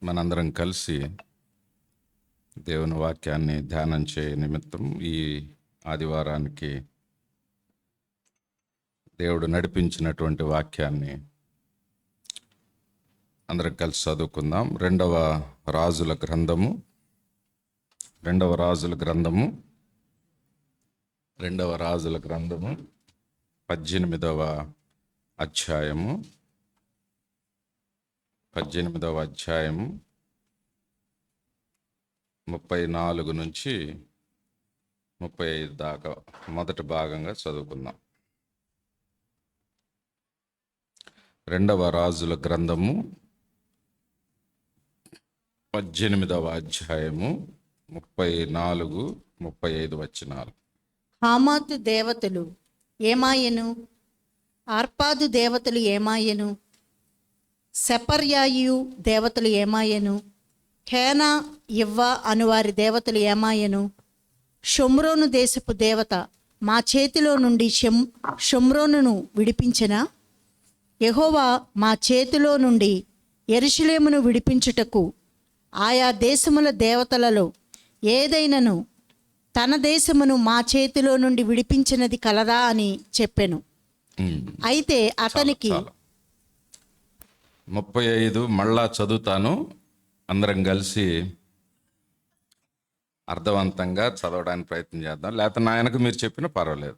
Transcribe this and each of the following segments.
మనందరం కలిసి దేవుని వాక్యాన్ని ధ్యానం చేయ నిమిత్తం ఈ ఆదివారానికి దేవుడు నడిపించినటువంటి వాక్యాన్ని అందరం కలిసి చదువుకుందాం. రెండవ రాజుల గ్రంథము 18వ అధ్యాయము 34 నుంచి 35 దాకా మొదటి భాగంగా చదువుకుందాం. రెండవ రాజుల గ్రంథము 18వ అధ్యాయము 34-35 వచనాలు. హామాతు దేవతలు ఏమాయెను, ఆర్పాదు దేవతలు ఏమాయెను, సెపర్యాయు దేవతలు ఏమాయెను, హేనా ఇవ్వ అనువారి దేవతలు ఏమాయెను. షొమ్రోను దేశపు దేవత మా చేతిలో నుండి షొమ్రోనును విడిపించెనా? యెహోవా మా చేతిలో నుండి యెరూషలేమును విడిపించుటకు ఆయా దేశముల దేవతలలో ఏదైనను తన దేశమును మా చేతిలో నుండి విడిపించినది కలదా అని చెప్పెను. అయితే అతనికి 35 మళ్ళా చదువుతాను. అందరం కలిసి అర్థవంతంగా చదవడానికి ప్రయత్నం చేద్దాం. లేకపోతే నాయనకు మీరు చెప్పినా పర్వాలేదు.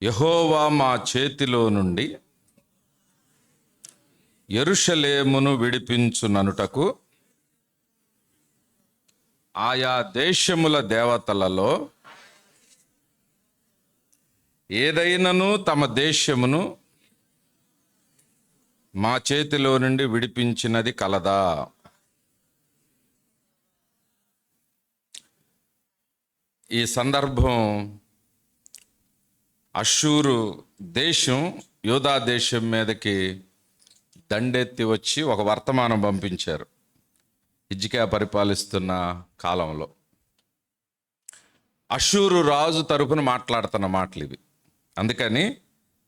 యెహోవా మా చేతిలో నుండి యెరూషలేమును విడిపించుననుటకు ఆయా దేశముల దేవతలలో ఏదైనను తమ దేశమును మా చేతిలో నుండి విడిపించినది కలదా? ఈ సందర్భం అష్షూరు దేశం యూదా దేశం మీదకి దండెత్తి వచ్చి ఒక వర్తమానం పంపించారు. హిజ్కియా పరిపాలిస్తున్న కాలంలో అష్షూరు రాజు తరపున మాట్లాడుతున్న మాటలు ఇవి. అందుకని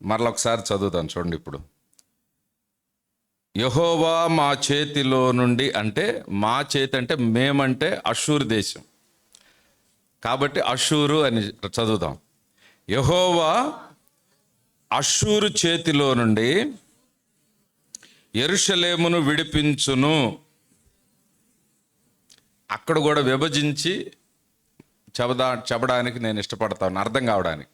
మరొకసారి చదువుతాను చూడండి. ఇప్పుడు యెహోవా మా చేతిలో నుండి అంటే, మా చేతి అంటే మేమంటే అష్షూరు దేశం కాబట్టి అష్షూరు అని చదువుదాం. యెహోవా అష్షూరు చేతిలో నుండి యెరూషలేమును విడిపించును. అక్కడ కూడా విభజించి చెప్పడానికి నేను ఇష్టపడతాను, అర్థం కావడానికి.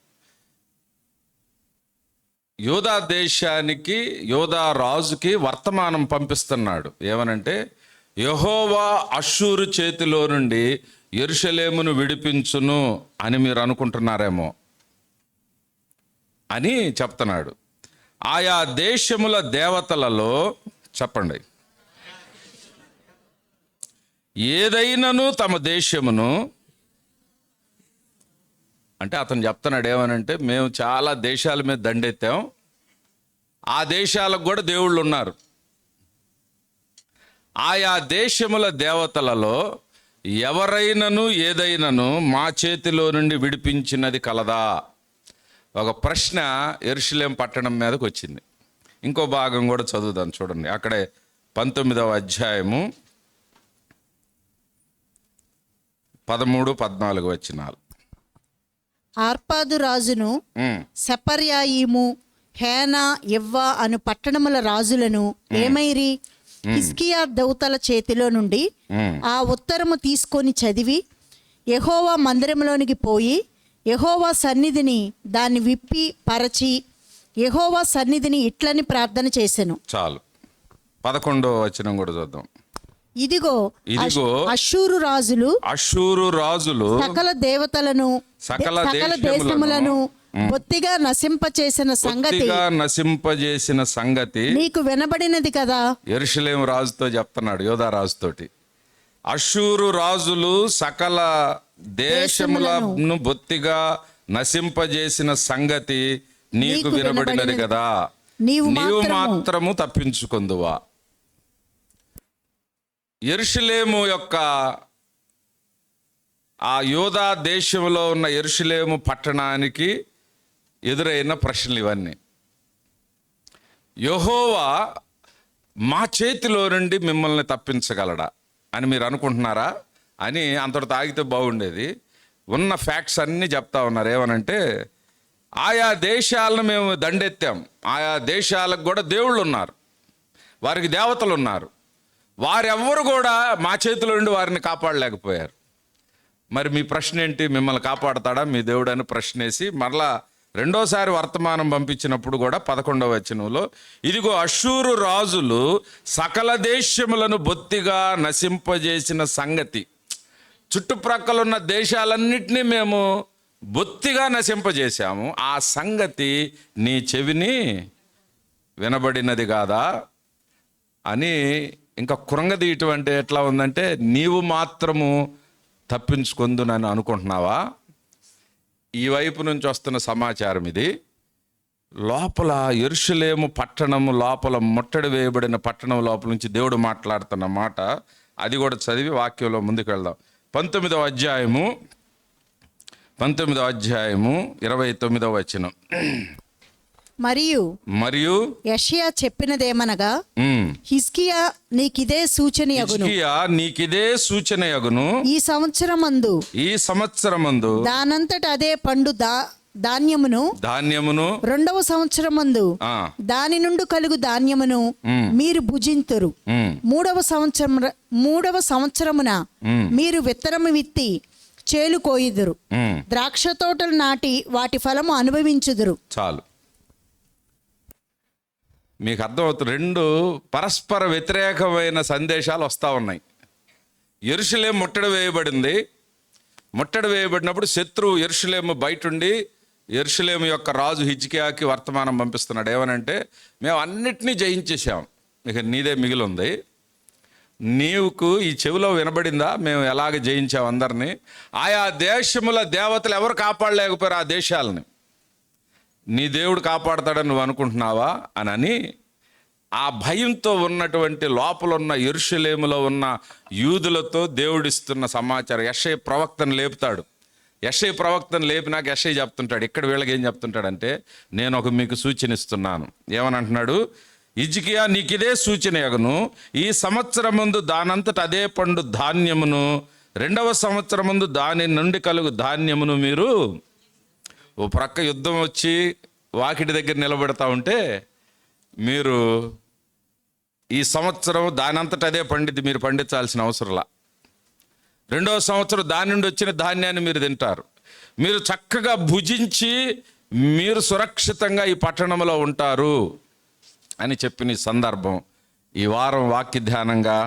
యూదా దేశానికి, యూదా రాజుకి వర్తమానం పంపిస్తున్నాడు. ఏమనంటే, యెహోవా అష్షూరు చేతిలో నుండి యెరూషలేమును విడిపించును అని మీరు అనుకుంటున్నారేమో అని చెప్తున్నాడు. ఆయా దేశముల దేవతలలో చెప్పండి, ఏదైనను తమ దేశమును అంటే అతను చెప్తున్నాడు ఏమనంటే, మేము చాలా దేశాల మీద దండెత్తాం, ఆ దేశాలకు కూడా దేవుళ్ళు ఉన్నారు. ఆయా దేశముల దేవతలలో ఎవరైనను ఏదైనను మా చేతిలో నుండి విడిపించినది కలదా? ఒక ప్రశ్న యెరూషలేం పట్టణం మీదకి వచ్చింది. ఇంకో భాగం కూడా చదువుదాం చూడండి. అక్కడే 19వ అధ్యాయము 13-14 వచనాలు. ఆర్పాదు రాజును సెపర్యాయిము, హేనా ఇవ్వ అను పట్టణముల రాజులను ఏమైరి హిజ్కియా దూతల చేతిలో నుండి ఆ ఉత్తరము తీసుకొని చదివి యెహోవా మందిరంలోనికి పోయి యెహోవా సన్నిధిని దాన్ని విప్పి పరచి యెహోవా సన్నిధిని ఇట్లని ప్రార్థన చేసెను. చాలు. 11వ వచనం కూడా చూద్దాం. ఇదిగో అష్షూరు రాజులు సకల దేవతలను సకల దేశములను బొత్తిగా నశింపచేసిన సంగతి నీకు వినబడినది కదా. యెరూషలేము రాజుతో చెప్తున్నాడు, యోధా రాజుతోటి. అష్షూరు రాజులు సకల దేశములను బొత్తిగా నశింపజేసిన సంగతి నీకు వినబడినది కదా, నీవు మాత్రము తప్పించుకొందువా. యెరూషలేము యొక్క ఆ యూదా దేశంలో ఉన్న యెరూషలేము పట్టణానికి ఎదురైన ప్రశ్నలు ఇవన్నీ. యెహోవా మా చేతిలో నుండి మిమ్మల్ని తప్పించగలడా అని మీరు అనుకుంటున్నారా అని అంతటితో ఆగితే బాగుండేది. ఉన్న ఫ్యాక్ట్స్ అన్నీ చెప్తా ఉన్నారు. ఏమనంటే ఆయా దేశాలను మేము దండెత్తాం, ఆయా దేశాలకు కూడా దేవుళ్ళు ఉన్నారు, వారికి దేవతలు ఉన్నారు, వారెవ్వరు కూడా మా చేతిలో నుండి వారిని కాపాడలేకపోయారు. మరి మీ ప్రశ్న ఏంటి? మిమ్మల్ని కాపాడతాడా మీ దేవుడు అని ప్రశ్నేసి మరలా రెండోసారి వర్తమానం పంపించినప్పుడు కూడా 11వ వచనంలో, ఇదిగో అష్షూరు రాజులు సకల దేశములను బొత్తిగా నశింపజేసిన సంగతి. చుట్టుప్రక్కల ఉన్న దేశాలన్నిటినీ మేము బొత్తిగా నశింపజేశాము, ఆ సంగతి నీ చెవిని వినబడినది కాదా అని. ఇంకా కృంగదీయటం అంటే ఎట్లా ఉందంటే, నీవు మాత్రము తప్పించుకుందునని అనుకుంటున్నావా? ఈ వైపు నుంచి వస్తున్న సమాచారం ఇది. లోపల యెరూషలేము పట్టణము లోపల ముట్టడి వేయబడిన పట్టణం లోపల నుంచి దేవుడు మాట్లాడుతున్న మాట, అది కూడా చదివి వాక్యంలో ముందుకు వెళ్దాం. 19వ అధ్యాయము 29వ వచనం. మరియు యెషయా చెప్పినదేమనగా, హిజ్కియా నీకిదే సూచనయగును, ఈ సంవత్సరమందు దానంతట అదే పండు ధాన్యమును రెండవ సంవత్సరమందు దాని నుండి కలుగు ధాన్యమును మీరు భుజింతురు. మూడవ సంవత్సరమున మీరు విత్తనము విత్తి చేలు కోయుదురు, ద్రాక్ష తోటలు నాటి వాటి ఫలము అనుభవించుదురు. చాలు, మీకు అర్థమవుతుంది. రెండు పరస్పర వ్యతిరేకమైన సందేశాలు వస్తూ ఉన్నాయి. యెరూషలేము ముట్టడి వేయబడింది. ముట్టడి వేయబడినప్పుడు శత్రువు యెరూషలేము బయటుండి యెరూషలేము యొక్క రాజు హిజ్కియాకి వర్తమానం పంపిస్తున్నాడు. ఏమనంటే, మేము అన్నిటినీ జయించేసాం, ఇక నీదే మిగిలి ఉంది. నీవుకు ఈ చెవిలో వినబడిందా మేము ఎలాగ జయించాం అందరినీ? ఆయా దేశముల దేవతలు ఎవరు కాపాడలేకపోయారు ఆ దేశాలని. నీ దేవుడు కాపాడతాడని నువ్వు అనుకుంటున్నావా అని ఆ భయంతో ఉన్నటువంటి లోపల ఉన్న యెరూషలేములో ఉన్న యూదులతో దేవుడిస్తున్న సమాచారం. యెషయా ప్రవక్తను లేపుతాడు. యెషయా ప్రవక్తను లేపినాక యెషయా చెప్తుంటాడు. ఇక్కడ వీళ్ళకి ఏం చెప్తుంటాడంటే, నేను మీకు సూచన ఇస్తున్నాను. ఏమని అంటున్నాడు? హిజ్కియా నీకిదే సూచనయగును, ఈ సంవత్సరమందు దానంతట అదే పండు ధాన్యమును రెండవ సంవత్సరమందు దాని నుండి కలుగు ధాన్యమును మీరు. ఓ ప్రక్క యుద్ధం వచ్చి వాకిటి దగ్గర నిలబెడతా ఉంటే, మీరు ఈ సంవత్సరం దానంతట అదే పండిద్ది, మీరు పండించాల్సిన అవసరంలా. రెండవ సంవత్సరం దాని నుండి వచ్చిన ధాన్యాన్ని మీరు తింటారు. మీరు చక్కగా భుజించి మీరు సురక్షితంగా ఈ పట్టణంలో ఉంటారు అని చెప్పిన సందర్భం ఈ వారం వాక్య ధ్యానంగా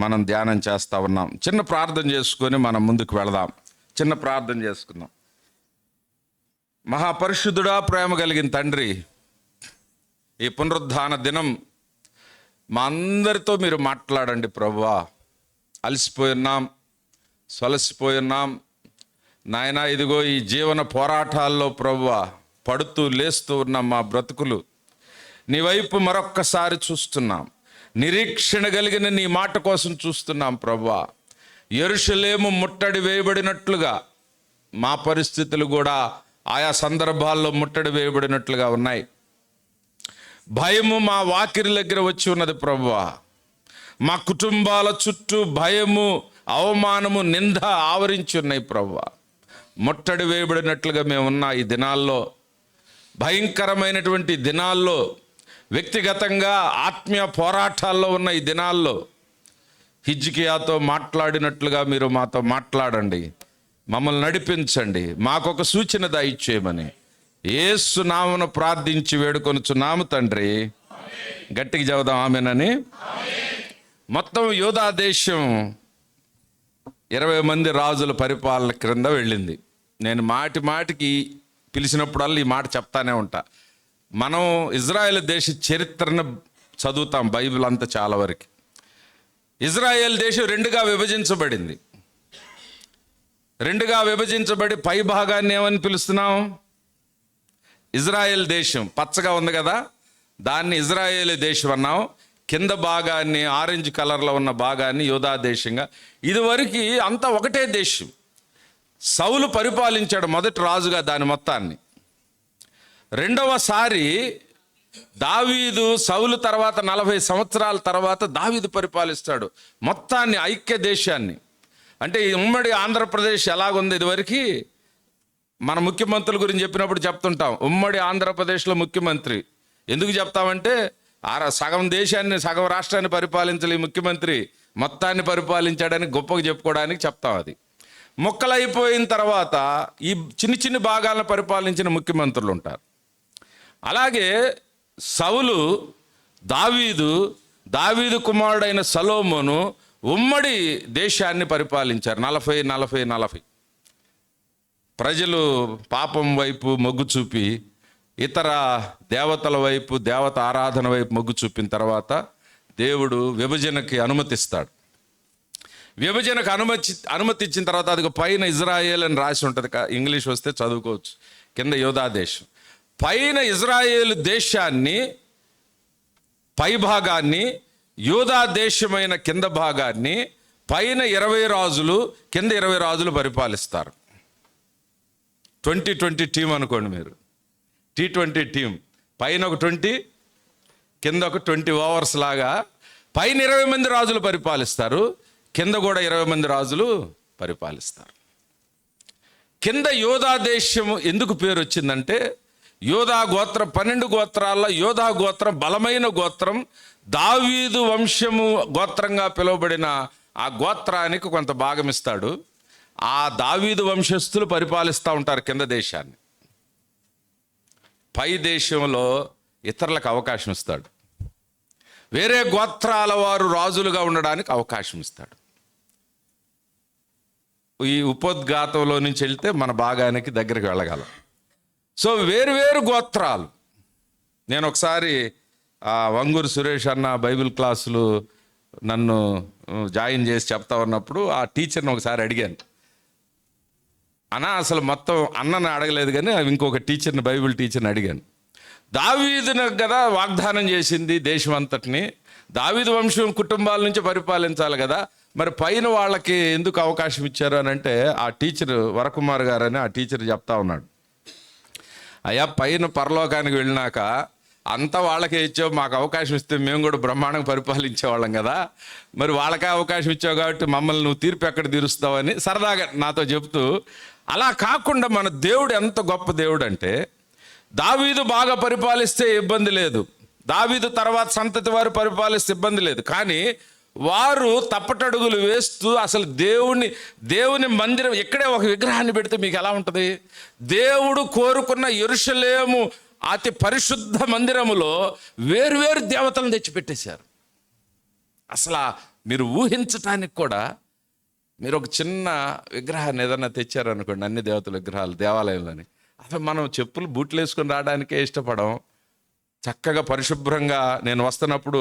మనం ధ్యానం చేస్తూ ఉన్నాం. చిన్న ప్రార్థన చేసుకొని మనం ముందుకు వెళదాం. చిన్న ప్రార్థన చేసుకుందాం. మహాపరిశుద్ధుడా, ప్రేమ కలిగిన తండ్రి, ఈ పునరుద్ధాన దినం మా అందరితో మీరు మాట్లాడండి ప్రభువా. అలసిపోయున్నాం, సొలసిపోయున్నాం నాయనా. ఇదిగో ఈ జీవన పోరాటాల్లో ప్రభువా పడుతూ లేస్తూ ఉన్న మా బ్రతుకులు నీ వైపు మరొక్కసారి చూస్తున్నాం. నిరీక్షణ కలిగిన నీ మాట కోసం చూస్తున్నాం ప్రభువా. యెరూషలేము ముట్టడి వేయబడినట్లుగా మా పరిస్థితులు కూడా ఆయా సందర్భాల్లో ముట్టడి వేయబడినట్లుగా ఉన్నాయి. భయము మా వాకిరి దగ్గర వచ్చి ఉన్నది ప్రభువా. మా కుటుంబాల చుట్టూ భయము, అవమానము, నింద ఆవరించి ఉన్నాయి ప్రభువా. ముట్టడి వేయబడినట్లుగా మేమున్న ఈ దినాల్లో, భయంకరమైనటువంటి దినాల్లో, వ్యక్తిగతంగా ఆత్మీయ పోరాటాల్లో ఉన్న ఈ దినాల్లో హిజ్కియాతో మాట్లాడినట్లుగా మీరు మాతో మాట్లాడండి, మమ్మల్ని నడిపించండి, మాకొక సూచన దయచేయమని యేసు నామమున ప్రార్థించి వేడుకొనుచున్నాము తండ్రి. గట్టిగా చెబుదాం ఆమేనని. మొత్తం యూదా దేశం 20 మంది రాజుల పరిపాలన క్రింద వెళ్ళింది. నేను మాటికి పిలిచినప్పుడల్లా ఈ మాట చెప్తానే ఉంటా. మనం ఇజ్రాయెల్ దేశ చరిత్రను చదువుతాం బైబిల్ అంతా చాలా వరకు. ఇజ్రాయెల్ దేశం రెండుగా విభజించబడింది. రెండుగా విభజించబడి పై భాగాన్ని ఏమని పిలుస్తున్నాం? ఇజ్రాయెల్ దేశం. పచ్చగా ఉంది కదా, దాన్ని ఇజ్రాయేల్ దేశం అన్నాం. కింద భాగాన్ని, ఆరెంజ్ కలర్లో ఉన్న భాగాన్ని యూదా దేశంగా. ఇదివరకు అంతా ఒకటే దేశం. సౌలు పరిపాలించాడు మొదటి రాజుగా దాని మొత్తాన్ని. రెండవసారి దావీదు సౌలు తర్వాత 40 సంవత్సరాల తర్వాత దావీదు పరిపాలిస్తాడు మొత్తాన్ని, ఐక్య దేశాన్ని. అంటే ఈ ఉమ్మడి ఆంధ్రప్రదేశ్ ఎలాగుంది ఇదివరకు, మన ముఖ్యమంత్రుల గురించి చెప్పినప్పుడు చెప్తుంటాం, ఉమ్మడి ఆంధ్రప్రదేశ్లో ముఖ్యమంత్రి. ఎందుకు చెప్తామంటే సగం దేశాన్ని, సగం రాష్ట్రాన్ని పరిపాలించలే ముఖ్యమంత్రి, మొత్తాన్ని పరిపాలించాడని గొప్పగా చెప్పుకోవడానికి చెప్తాం. అది ముక్కలైపోయిన తర్వాత ఈ చిన్ని చిన్ని భాగాలను పరిపాలించిన ముఖ్యమంత్రులు ఉంటారు. అలాగే సౌలు, దావీదు కుమారుడైన సొలొమోను ఉమ్మడి దేశాన్ని పరిపాలించారు 40. ప్రజలు పాపం వైపు మొగ్గు చూపి ఇతర దేవతల వైపు, దేవత ఆరాధన వైపు మొగ్గు చూపిన తర్వాత దేవుడు విభజనకి అనుమతిస్తాడు. విభజనకు అనుమతి ఇచ్చిన తర్వాత అది పైన ఇజ్రాయేల్ అని రాసి ఉంటుంది, ఇంగ్లీష్ వస్తే చదువుకోవచ్చు, కింద యూదా దేశం. పైన ఇజ్రాయేలు దేశాన్ని, పై భాగాన్ని, యూదా దేశమైన కింద భాగాన్ని పైన 20 రాజులు, కింద 20 రాజులు పరిపాలిస్తారు. 2020 టీం అనుకోండి మీరు, T20 టీం, పైన ఒక 20, కింద ఒక 20 ఓవర్స్ లాగా పైన 20 మంది రాజులు పరిపాలిస్తారు, కింద కూడా 20 మంది రాజులు పరిపాలిస్తారు. కింద యోధా దేశము ఎందుకు పేరు వచ్చిందంటే, యోధా గోత్రం 12 గోత్రాల్లో యోధా గోత్రం బలమైన గోత్రం. దావీదు వంశము గోత్రంగా పిలువబడిన ఆ గోత్రానికి కొంత భాగం ఇస్తాడు. ఆ దావీదు వంశస్థులు పరిపాలిస్తూ ఉంటారు కింద దేశాన్ని. పై దేశంలో ఇతరులకు అవకాశం ఇస్తాడు, వేరే గోత్రాల వారు రాజులుగా ఉండడానికి అవకాశం ఇస్తాడు. ఈ ఉపోద్ఘాతంలో నుంచి వెళ్తే మన భాగానికి దగ్గరికి వెళ్ళగలం. సో వేరు గోత్రాలు. నేను ఒకసారి వంగూరు సురేష్ అన్న బైబిల్ క్లాసులు నన్ను జాయిన్ చేసి చెప్తా ఉన్నప్పుడు ఆ టీచర్ని ఒకసారి అడిగాను, అన్న అసలు మొత్తం అన్నని అడగలేదు కానీ ఇంకొక టీచర్ని, బైబిల్ టీచర్ని అడిగాను, దావీదును కదా వాగ్దానం చేసింది దేశం అంతటిని, దావీదు వంశం కుటుంబాల నుంచి పరిపాలించాలి కదా, మరి పైన వాళ్ళకి ఎందుకు అవకాశం ఇచ్చారు అని అంటే, ఆ టీచర్ వరకుమార్ గారు అని ఆ టీచర్ చెప్తా ఉన్నాడు, అయ్యా పైన పరలోకానికి వెళ్ళినాక అంతా వాళ్ళకే ఇచ్చావు, మాకు అవకాశం ఇస్తే మేము కూడా బ్రహ్మాండంగా పరిపాలించేవాళ్ళం కదా, మరి వాళ్ళకే అవకాశం ఇచ్చావు కాబట్టి మమ్మల్ని నువ్వు తీర్పు ఎక్కడ తీరుస్తావని సరదాగా నాతో చెప్తూ, అలా కాకుండా మన దేవుడు ఎంత గొప్ప దేవుడు అంటే, దావీదు బాగా పరిపాలిస్తే ఇబ్బంది లేదు, దావీదు తర్వాత సంతతి వారు పరిపాలిస్తే ఇబ్బంది లేదు, కానీ వారు తప్పటడుగులు వేస్తూ అసలు దేవుని మందిరం ఇక్కడే ఒక విగ్రహాన్ని పెడితే మీకు ఎలా ఉంటుంది? దేవుడు కోరుకున్న యెరూషలేము అతి పరిశుద్ధ మందిరములో వేరు దేవతలను తెచ్చిపెట్టేశారు. అసలు మీరు ఊహించటానికి కూడా, మీరు ఒక చిన్న విగ్రహాన్ని ఏదన్నా తెచ్చారనుకోండి, అన్ని దేవతల విగ్రహాలు దేవాలయంలోని, అసలు మనం చెప్పులు బూట్లు వేసుకొని రావడానికే ఇష్టపడం. చక్కగా పరిశుభ్రంగా, నేను వస్తున్నప్పుడు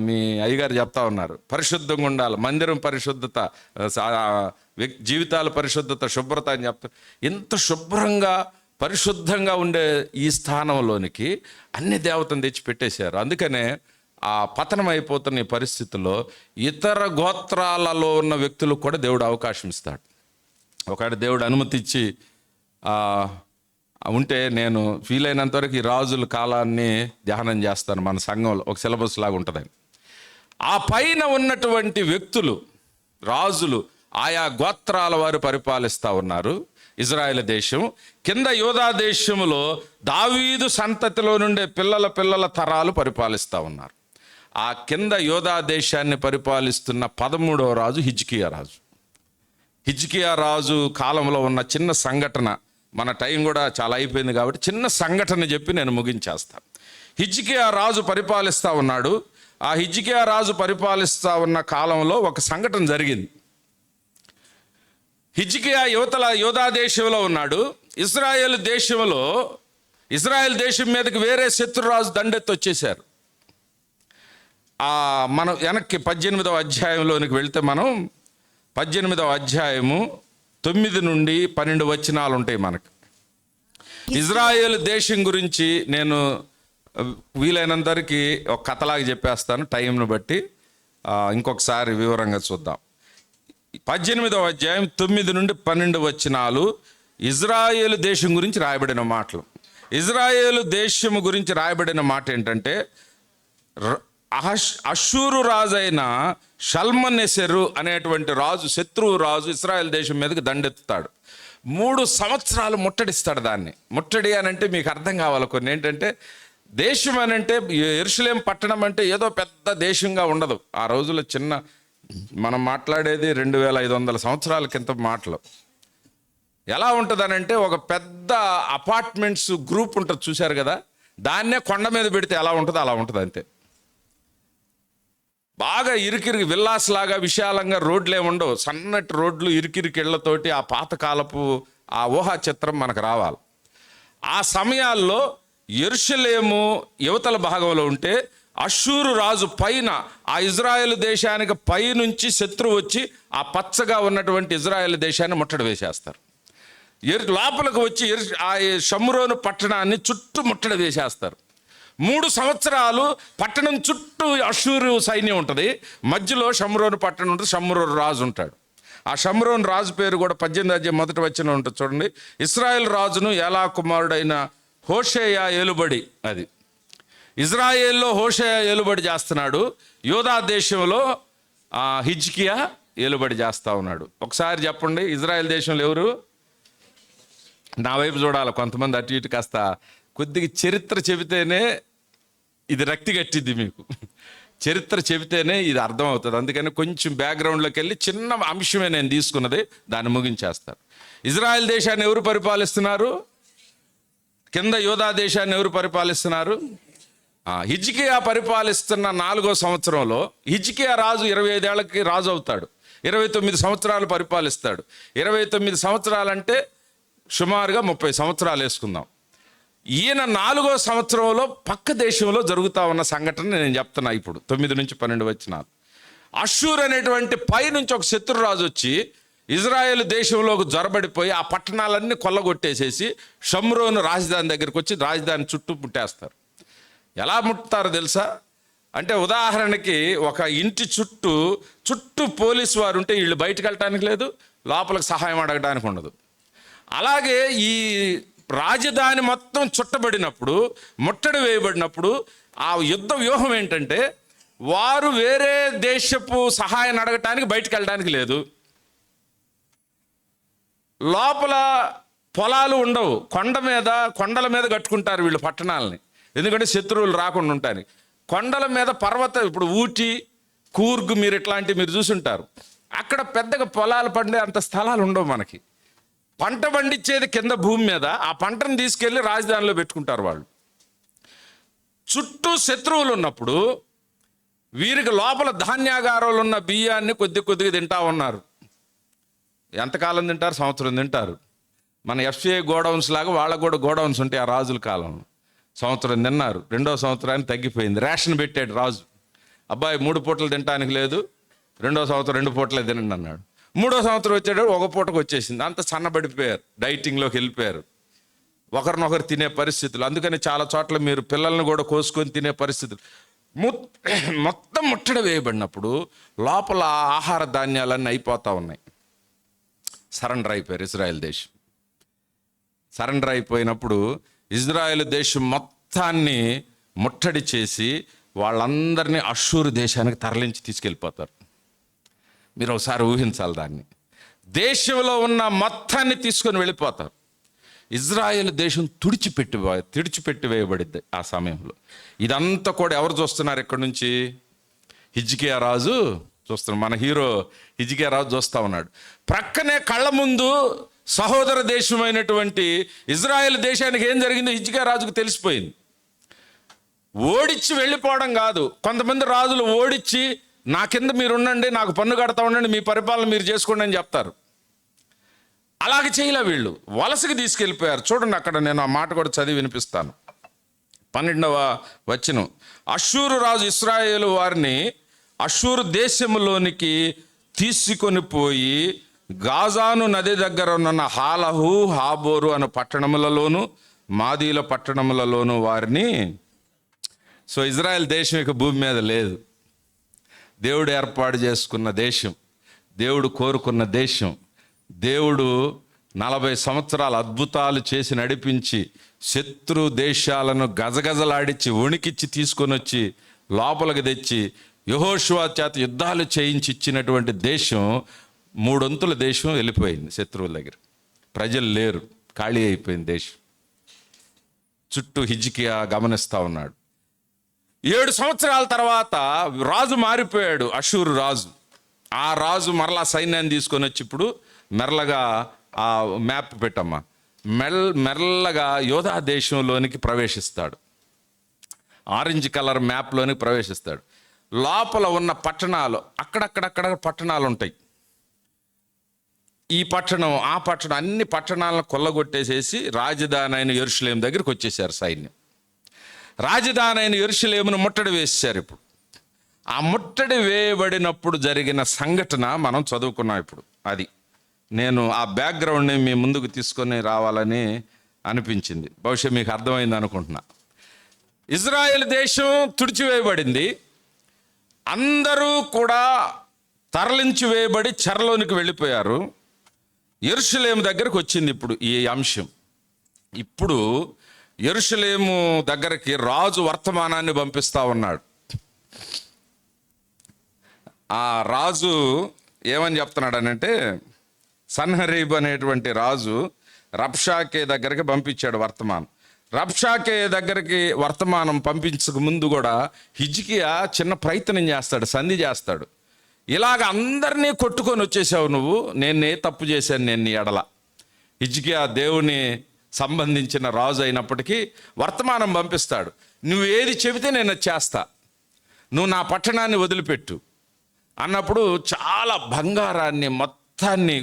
మీ అయ్యగారు చెప్తా ఉన్నారు, పరిశుద్ధంగా ఉండాలి, మందిరం పరిశుద్ధత, జీవితాల పరిశుద్ధత, శుభ్రత అని చెప్తారు. ఇంత శుభ్రంగా పరిశుద్ధంగా ఉండే ఈ స్థానంలోనికి అన్ని దేవతను తెచ్చి పెట్టేశారు. అందుకనే ఆ పతనం అయిపోతున్న ఈ పరిస్థితుల్లో ఇతర గోత్రాలలో ఉన్న వ్యక్తులకు కూడా దేవుడు అవకాశం ఇస్తాడు. ఒకటి దేవుడు అనుమతి ఇచ్చి ఉంటే, నేను వీలైనంత వరకు ఈ రాజుల కాలాన్ని ధ్యానం చేస్తాను, మన సంఘంలో ఒక సిలబస్ లాగా ఉంటుందని. ఆ పైన ఉన్నటువంటి వ్యక్తులు, రాజులు, ఆయా గోత్రాల వారు పరిపాలిస్తూ ఉన్నారు ఇజ్రాయెల్ దేశం. కింద యూదా దేశంలో దావీదు సంతతిలో నుండే పిల్లల తరాలు పరిపాలిస్తూ ఉన్నారు. ఆ కింద యూదా దేశాన్ని పరిపాలిస్తున్న 13వ రాజు హిజ్కియా రాజు. హిజ్కియా రాజు కాలంలో ఉన్న చిన్న సంఘటన, మన టైం కూడా చాలా అయిపోయింది కాబట్టి చిన్న సంఘటన చెప్పి నేను ముగించేస్తాను. హిజ్కియా రాజు పరిపాలిస్తూ ఉన్నాడు. ఆ హిజ్కియా రాజు పరిపాలిస్తూ ఉన్న కాలంలో ఒక సంఘటన జరిగింది. హిజ్కియా యూదా దేశంలో ఉన్నాడు. ఇజ్రాయెల్ దేశం మీదకి వేరే శత్రురాజు దండెత్తి వచ్చేసారు. మనం వెనక్కి 18వ అధ్యాయంలోనికి వెళ్తే, మనం 18వ అధ్యాయము 9 నుండి 12 వచనాలు ఉంటాయి మనకు. ఇజ్రాయెల్ దేశం గురించి నేను వీలైనంతవరకు ఒక కథలాగా చెప్పేస్తాను, టైంను బట్టి ఇంకొకసారి వివరంగా చూద్దాం. 18వ అధ్యాయం 9 నుండి 12 వచనాలు ఇజ్రాయేలు దేశం గురించి రాయబడిన మాటలు. ఇజ్రాయేలు దేశము గురించి రాయబడిన మాట ఏంటంటే, అషూరు రాజు అయిన షల్మనెసెరు అనేటువంటి రాజు, శత్రువు రాజు ఇశ్రాయేల్ దేశం మీదకి దండెత్తుతాడు. 3 సంవత్సరాలు ముట్టడిస్తాడు దాన్ని. ముట్టడి అని అంటే మీకు అర్థం కావాలి కొన్ని. ఏంటంటే దేశం అని అంటే యెరూషలేం పట్టణం అంటే ఏదో పెద్ద దేశంగా ఉండదు. ఆ రోజుల్లో చిన్న, మనం మాట్లాడేది 2500 సంవత్సరాల కింద మాటలు. ఎలా ఉంటుందనంటే ఒక పెద్ద అపార్ట్మెంట్స్ గ్రూప్ ఉంటుంది చూశారు కదా, దాన్నే కొండ మీద పెడితే ఎలా ఉంటుందో అలా ఉంటుంది అంతే. బాగా ఇరికిరికి విల్లాస్ లాగా విశాలంగా రోడ్లు ఏమి ఉండవు, సన్నటి రోడ్లు, ఇరికిరికి ఇళ్లతోటి. ఆ పాతకాలపు ఆ ఊహా చిత్రం మనకు రావాలి. ఆ సమయాల్లో యెరూషలేము యువతల భాగంలో ఉంటే అషూరు రాజు పైన, ఆ ఇజ్రాయెల్ దేశానికి పైనుంచి శత్రువు వచ్చి ఆ పచ్చగా ఉన్నటువంటి ఇజ్రాయెల్ దేశాన్ని ముట్టడి వేసేస్తారు. లోపలికి వచ్చి ఆ షమ్రోను పట్టణాన్ని చుట్టూ ముట్టడి వేసేస్తారు. 3 సంవత్సరాలు పట్టణం చుట్టూ అషూరు సైన్యం ఉంటుంది, మధ్యలో షమ్రోను పట్టణం ఉంటుంది, షమ్రోను రాజు ఉంటాడు. ఆ షమ్రోను రాజు పేరు కూడా 18వ అధ్యాయం మొదటి వచనం ఉంటుంది చూడండి. ఇశ్రాయేల్ రాజును ఏలా కుమారుడైన హోషేయ ఏలుబడి. అది ఇజ్రాయేల్లో హోషేయ ఏలుబడి చేస్తున్నాడు, యోధా దేశంలో హిజ్కియా ఏలుబడి చేస్తూ ఉన్నాడు. ఒకసారి చెప్పండి, ఇజ్రాయెల్ దేశంలో ఎవరు? నా వైపు చూడాలి. కొంతమంది అటు ఇటు కాస్త కొద్దిగా చరిత్ర చెబితేనే ఇది రక్తి కట్టిద్ది మీకు. చరిత్ర చెబితేనే ఇది అర్థమవుతుంది. అందుకని కొంచెం బ్యాక్గ్రౌండ్లోకి వెళ్ళి చిన్న అంశమే నేను తీసుకున్నది, దాన్ని ముగించేస్తారు. ఇజ్రాయెల్ దేశాన్ని ఎవరు పరిపాలిస్తున్నారు? కింద యోధా దేశాన్ని ఎవరు పరిపాలిస్తున్నారు? హిజ్కియా పరిపాలిస్తున్న 4వ సంవత్సరంలో హిజ్కియా రాజు 25 ఏళ్ళకి రాజు అవుతాడు. 29 సంవత్సరాలు పరిపాలిస్తాడు. 29 సంవత్సరాలంటే సుమారుగా 30 సంవత్సరాలు వేసుకుందాం. ఈయన 4వ సంవత్సరంలో పక్క దేశంలో జరుగుతూ ఉన్న సంఘటన నేను చెప్తున్నా ఇప్పుడు. 9 నుంచి 12 వచనాలు. అషూర్ అనేటువంటి పై నుంచి ఒక శత్రురాజు వచ్చి ఇజ్రాయేల్ దేశంలోకి జొరబడిపోయి ఆ పట్టణాలన్నీ కొల్లగొట్టేసేసి షమ్రోను రాజధాని దగ్గరికి వచ్చి రాజధాని చుట్టూ ముట్టేస్తారు. ఎలా ముట్టుతారో తెలుసా? అంటే ఉదాహరణకి ఒక ఇంటి చుట్టూ పోలీసు వారు ఉంటే వీళ్ళు బయటకు వెళ్ళటానికి లేదు, లోపలికి సహాయం అడగడానికి ఉండదు. అలాగే ఈ రాజధాని మొత్తం చుట్టబడినప్పుడు, ముట్టడి వేయబడినప్పుడు ఆ యుద్ధ వ్యూహం ఏంటంటే వారు వేరే దేశపు సహాయం అడగటానికి బయటకు వెళ్ళడానికి లేదు. లోపల పొలాలు ఉండవు, కొండల మీద కట్టుకుంటారు వీళ్ళు పట్టణాలని, ఎందుకంటే శత్రువులు రాకుండా ఉంటాయి. కొండల మీద ఇప్పుడు ఊటీ, కూర్గ్ మీరు మీరు చూసుంటారు. అక్కడ పెద్దగా పొలాలు పండే అంత స్థలాలు ఉండవు మనకి. పంట పండించేది కింద భూమి మీద, ఆ పంటను తీసుకెళ్ళి రాజధానిలో పెట్టుకుంటారు వాళ్ళు. చుట్టూ శత్రువులు ఉన్నప్పుడు వీరికి లోపల ధాన్యాగారాలు ఉన్న బియ్యాన్ని కొద్దిగా తింటా ఉన్నారు. ఎంతకాలం తింటారు? సంవత్సరం తింటారు. మన ఎఫ్సిఐ గోడౌన్స్ లాగా వాళ్ళకు కూడా గోడౌన్స్ ఉంటాయి ఆ రాజుల కాలంలో. సంవత్సరం తిన్నారు, 2వ సంవత్సరానికి తగ్గిపోయింది. రేషన్ పెట్టాడు రాజు. అబ్బాయి 3 పూటలు తినడానికి లేదు, 2వ సంవత్సరం 2 పూటలే తినండి అన్నాడు. 3వ సంవత్సరం వచ్చాడు, 1 పూటకు వచ్చేసింది. అంత సన్నబడిపోయారు, డైటింగ్లోకి వెళ్ళిపోయారు, ఒకరినొకరు తినే పరిస్థితులు. అందుకని చాలా చోట్ల మీరు పిల్లల్ని కూడా కోసుకొని తినే పరిస్థితులు. మొత్తం ముట్టడి వేయబడినప్పుడు లోపల ఆహార ధాన్యాలన్నీ అయిపోతూ ఉన్నాయి. సరెండర్ అయిపోయారు ఇజ్రాయెల్ దేశం. సరెండర్ అయిపోయినప్పుడు ఇజ్రాయెల్ దేశం మొత్తాన్ని ముట్టడి చేసి వాళ్ళందరినీ అషూరు దేశానికి తరలించి తీసుకెళ్ళిపోతారు. మీరు ఒకసారి ఊహించాలి దాన్ని. దేశంలో ఉన్న మొత్తాన్ని తీసుకొని వెళ్ళిపోతారు. ఇజ్రాయెల్ దేశం తుడిచిపెట్టి వేయబడిద్ది ఆ సమయంలో. ఇదంతా కూడా ఎవరు చూస్తున్నారు? ఇక్కడి నుంచి హిజ్కియా రాజు చూస్తున్నాడు. మన హీరో హిజ్కియా రాజు చూస్తూ ఉన్నాడు. ప్రక్కనే కళ్ళ ముందు సహోదర దేశమైనటువంటి ఇజ్రాయెల్ దేశానికి ఏం జరిగిందో హిజ్కియా రాజుకు తెలిసిపోయింది. ఓడిచ్చి వెళ్ళిపోవడం కాదు. కొంతమంది రాజులు ఓడిచ్చి నా కింద మీరు ఉండండి, నాకు పన్ను కడతా ఉండండి, మీ పరిపాలన మీరు చేసుకోండి అని చెప్తారు. అలాగే చేయలే వీళ్ళు, వలసకి తీసుకెళ్ళిపోయారు. చూడండి అక్కడ నేను ఆ మాట కూడా చదివి వినిపిస్తాను. 12వ వచనం. అషూరు రాజు ఇశ్రాయేలు వారిని అషూరు దేశంలోనికి తీసుకొని పోయి గాజాను నది దగ్గర ఉన్న హాలహు, హాబోరు అనే పట్టణములలోను, మాదీల పట్టణములలోను వారిని. సో ఇజ్రాయెల్ దేశం ఇక భూమి మీద లేదు. దేవుడు ఏర్పాటు చేసుకున్న దేశం, దేవుడు కోరుకున్న దేశం, దేవుడు 40 సంవత్సరాలు అద్భుతాలు చేసి నడిపించి శత్రు దేశాలను గజగజలాడించి వణికిచ్చి తీసుకొని వచ్చి లోపలికి తెచ్చి యెహోషువ చేత యుద్ధాలు చేయించి ఇచ్చినటువంటి దేశం 3 దేశం వెళ్ళిపోయింది శత్రువుల దగ్గర. ప్రజలు లేరు, ఖాళీ అయిపోయింది దేశం. చుట్టూ హిజ్కియా గమనిస్తూ ఉన్నాడు. 7 సంవత్సరాల తర్వాత రాజు మారిపోయాడు, అషూరు రాజు. ఆ రాజు మరలా సైన్యాన్ని తీసుకొని వచ్చి ఇప్పుడు మెల్లగా ఆ మ్యాప్ పెట్టమ్మా, మెల్లగా యోధా దేశంలోనికి ప్రవేశిస్తాడు. ఆరెంజ్ కలర్ మ్యాప్లోనికి ప్రవేశిస్తాడు. లోపల ఉన్న పట్టణాలు అక్కడక్కడక్కడ పట్టణాలు ఉంటాయి. ఈ పట్టణం ఆ పట్టణం అన్ని పట్టణాలను కొల్లగొట్టేసేసి రాజధాని అయిన యెరూషలేము దగ్గరికి వచ్చేసారు సైన్యం. రాజధాని అయిన యెరూషలేమును ముట్టడి వేసేశారు. ఇప్పుడు ఆ ముట్టడి వేయబడినప్పుడు జరిగిన సంఘటన మనం చదువుకున్నాం. ఇప్పుడు అది నేను ఆ బ్యాక్గ్రౌండ్ని మీ ముందుకు తీసుకొని రావాలని అనిపించింది. బహుశా మీకు అర్థమైంది అనుకుంటున్నా. ఇజ్రాయెల్ దేశం తుడిచివేయబడింది. అందరూ కూడా తరలించి వేయబడి చెరలోనికి వెళ్ళిపోయారు. యెరూషలేము దగ్గరకు వచ్చింది ఇప్పుడు ఈ అంశం. ఇప్పుడు యెరూషలేము దగ్గరికి రాజు వర్తమానాన్ని పంపిస్తా ఉన్నాడు. ఆ రాజు ఏమని చెప్తున్నాడనంటే, సన్హరీబ్ అనేటువంటి రాజు రబ్షాకే దగ్గరికి పంపించాడు వర్తమానం. రబ్షాకే దగ్గరికి వర్తమానం పంపించక ముందు కూడా హిజ్కియా చిన్న ప్రయత్నం చేస్తాడు, సంధి చేస్తాడు. ఇలాగ అందరినీ కొట్టుకొని వచ్చేసావు నువ్వు, నేను ఏ తప్పు చేశాను నేను నీ ఎడల. హిజ్కియా దేవుని సంబంధించిన రాజు అయినప్పటికీ వర్తమానం పంపిస్తాడు. నువ్వు ఏది చెబితే నేను చేస్తా, నువ్వు నా పట్టణాన్ని వదిలిపెట్టు అన్నప్పుడు చాలా బంగారాన్ని మొత్తాన్ని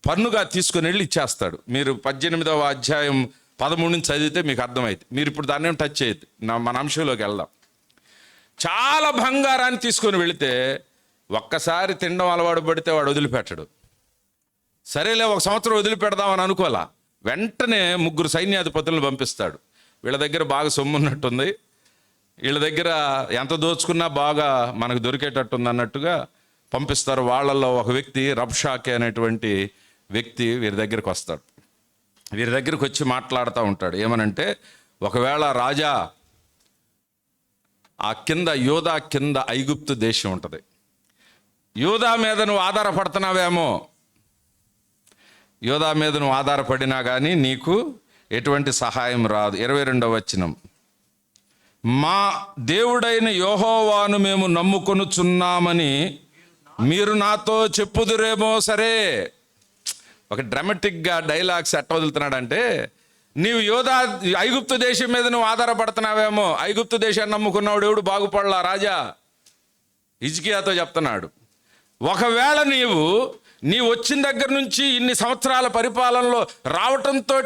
పన్నుగా తీసుకొని వెళ్ళి ఇచ్చేస్తాడు. మీరు 18వ అధ్యాయం 13 నుంచి చదివితే మీకు అర్థమైంది. మీరు ఇప్పుడు దాన్ని టచ్ చేయదు, మన అంశంలోకి వెళ్దాం. చాలా బంగారాన్ని తీసుకొని వెళితే ఒక్కసారి తినడం అలవాటు పడితే వాడు వదిలిపెట్టడు. సరేలే 1 సంవత్సరం వదిలిపెడదామని అనుకోవాలా, వెంటనే 3 సైన్యాధిపతులను పంపిస్తాడు. వీళ్ళ దగ్గర బాగా సొమ్మున్నట్టుంది, వీళ్ళ దగ్గర ఎంత దోచుకున్నా బాగా మనకు దొరికేటట్టుంది అన్నట్టుగా పంపిస్తారు. వాళ్ళల్లో ఒక వ్యక్తి రబ్షాకే అనేటువంటి వ్యక్తి వీరి దగ్గరికి వస్తాడు. వీరి దగ్గరికి వచ్చి మాట్లాడుతూ ఉంటాడు. ఏమనంటే, ఒకవేళ రాజా ఆ కింద యోధా కింద ఐగుప్తు దేశం ఉంటుంది, యోధా మీద నువ్వు ఆధారపడుతున్నావేమో, యోధా మీద నువ్వు ఆధారపడినా కానీ నీకు ఎటువంటి సహాయం రాదు. 22వ వచనం, మా దేవుడైన యెహోవాను మేము నమ్ముకొనుచున్నామని మీరు నాతో చెప్పుదురేమో. సరే, ఒక డ్రామాటిక్గా డైలాగ్స్ ఎట్ట వదులుతున్నాడంటే, నీవు ఐగుప్తు దేశం మీద నువ్వు ఆధారపడుతున్నావేమో, ఐగుప్తు దేశాన్ని నమ్ముకున్నావు దేవుడు బాగుపడలా రాజా. హిజ్కియాతో చెప్తున్నాడు, ఒకవేళ నీవు వచ్చిన దగ్గర నుంచి ఇన్ని సంవత్సరాల పరిపాలనలో రావటంతో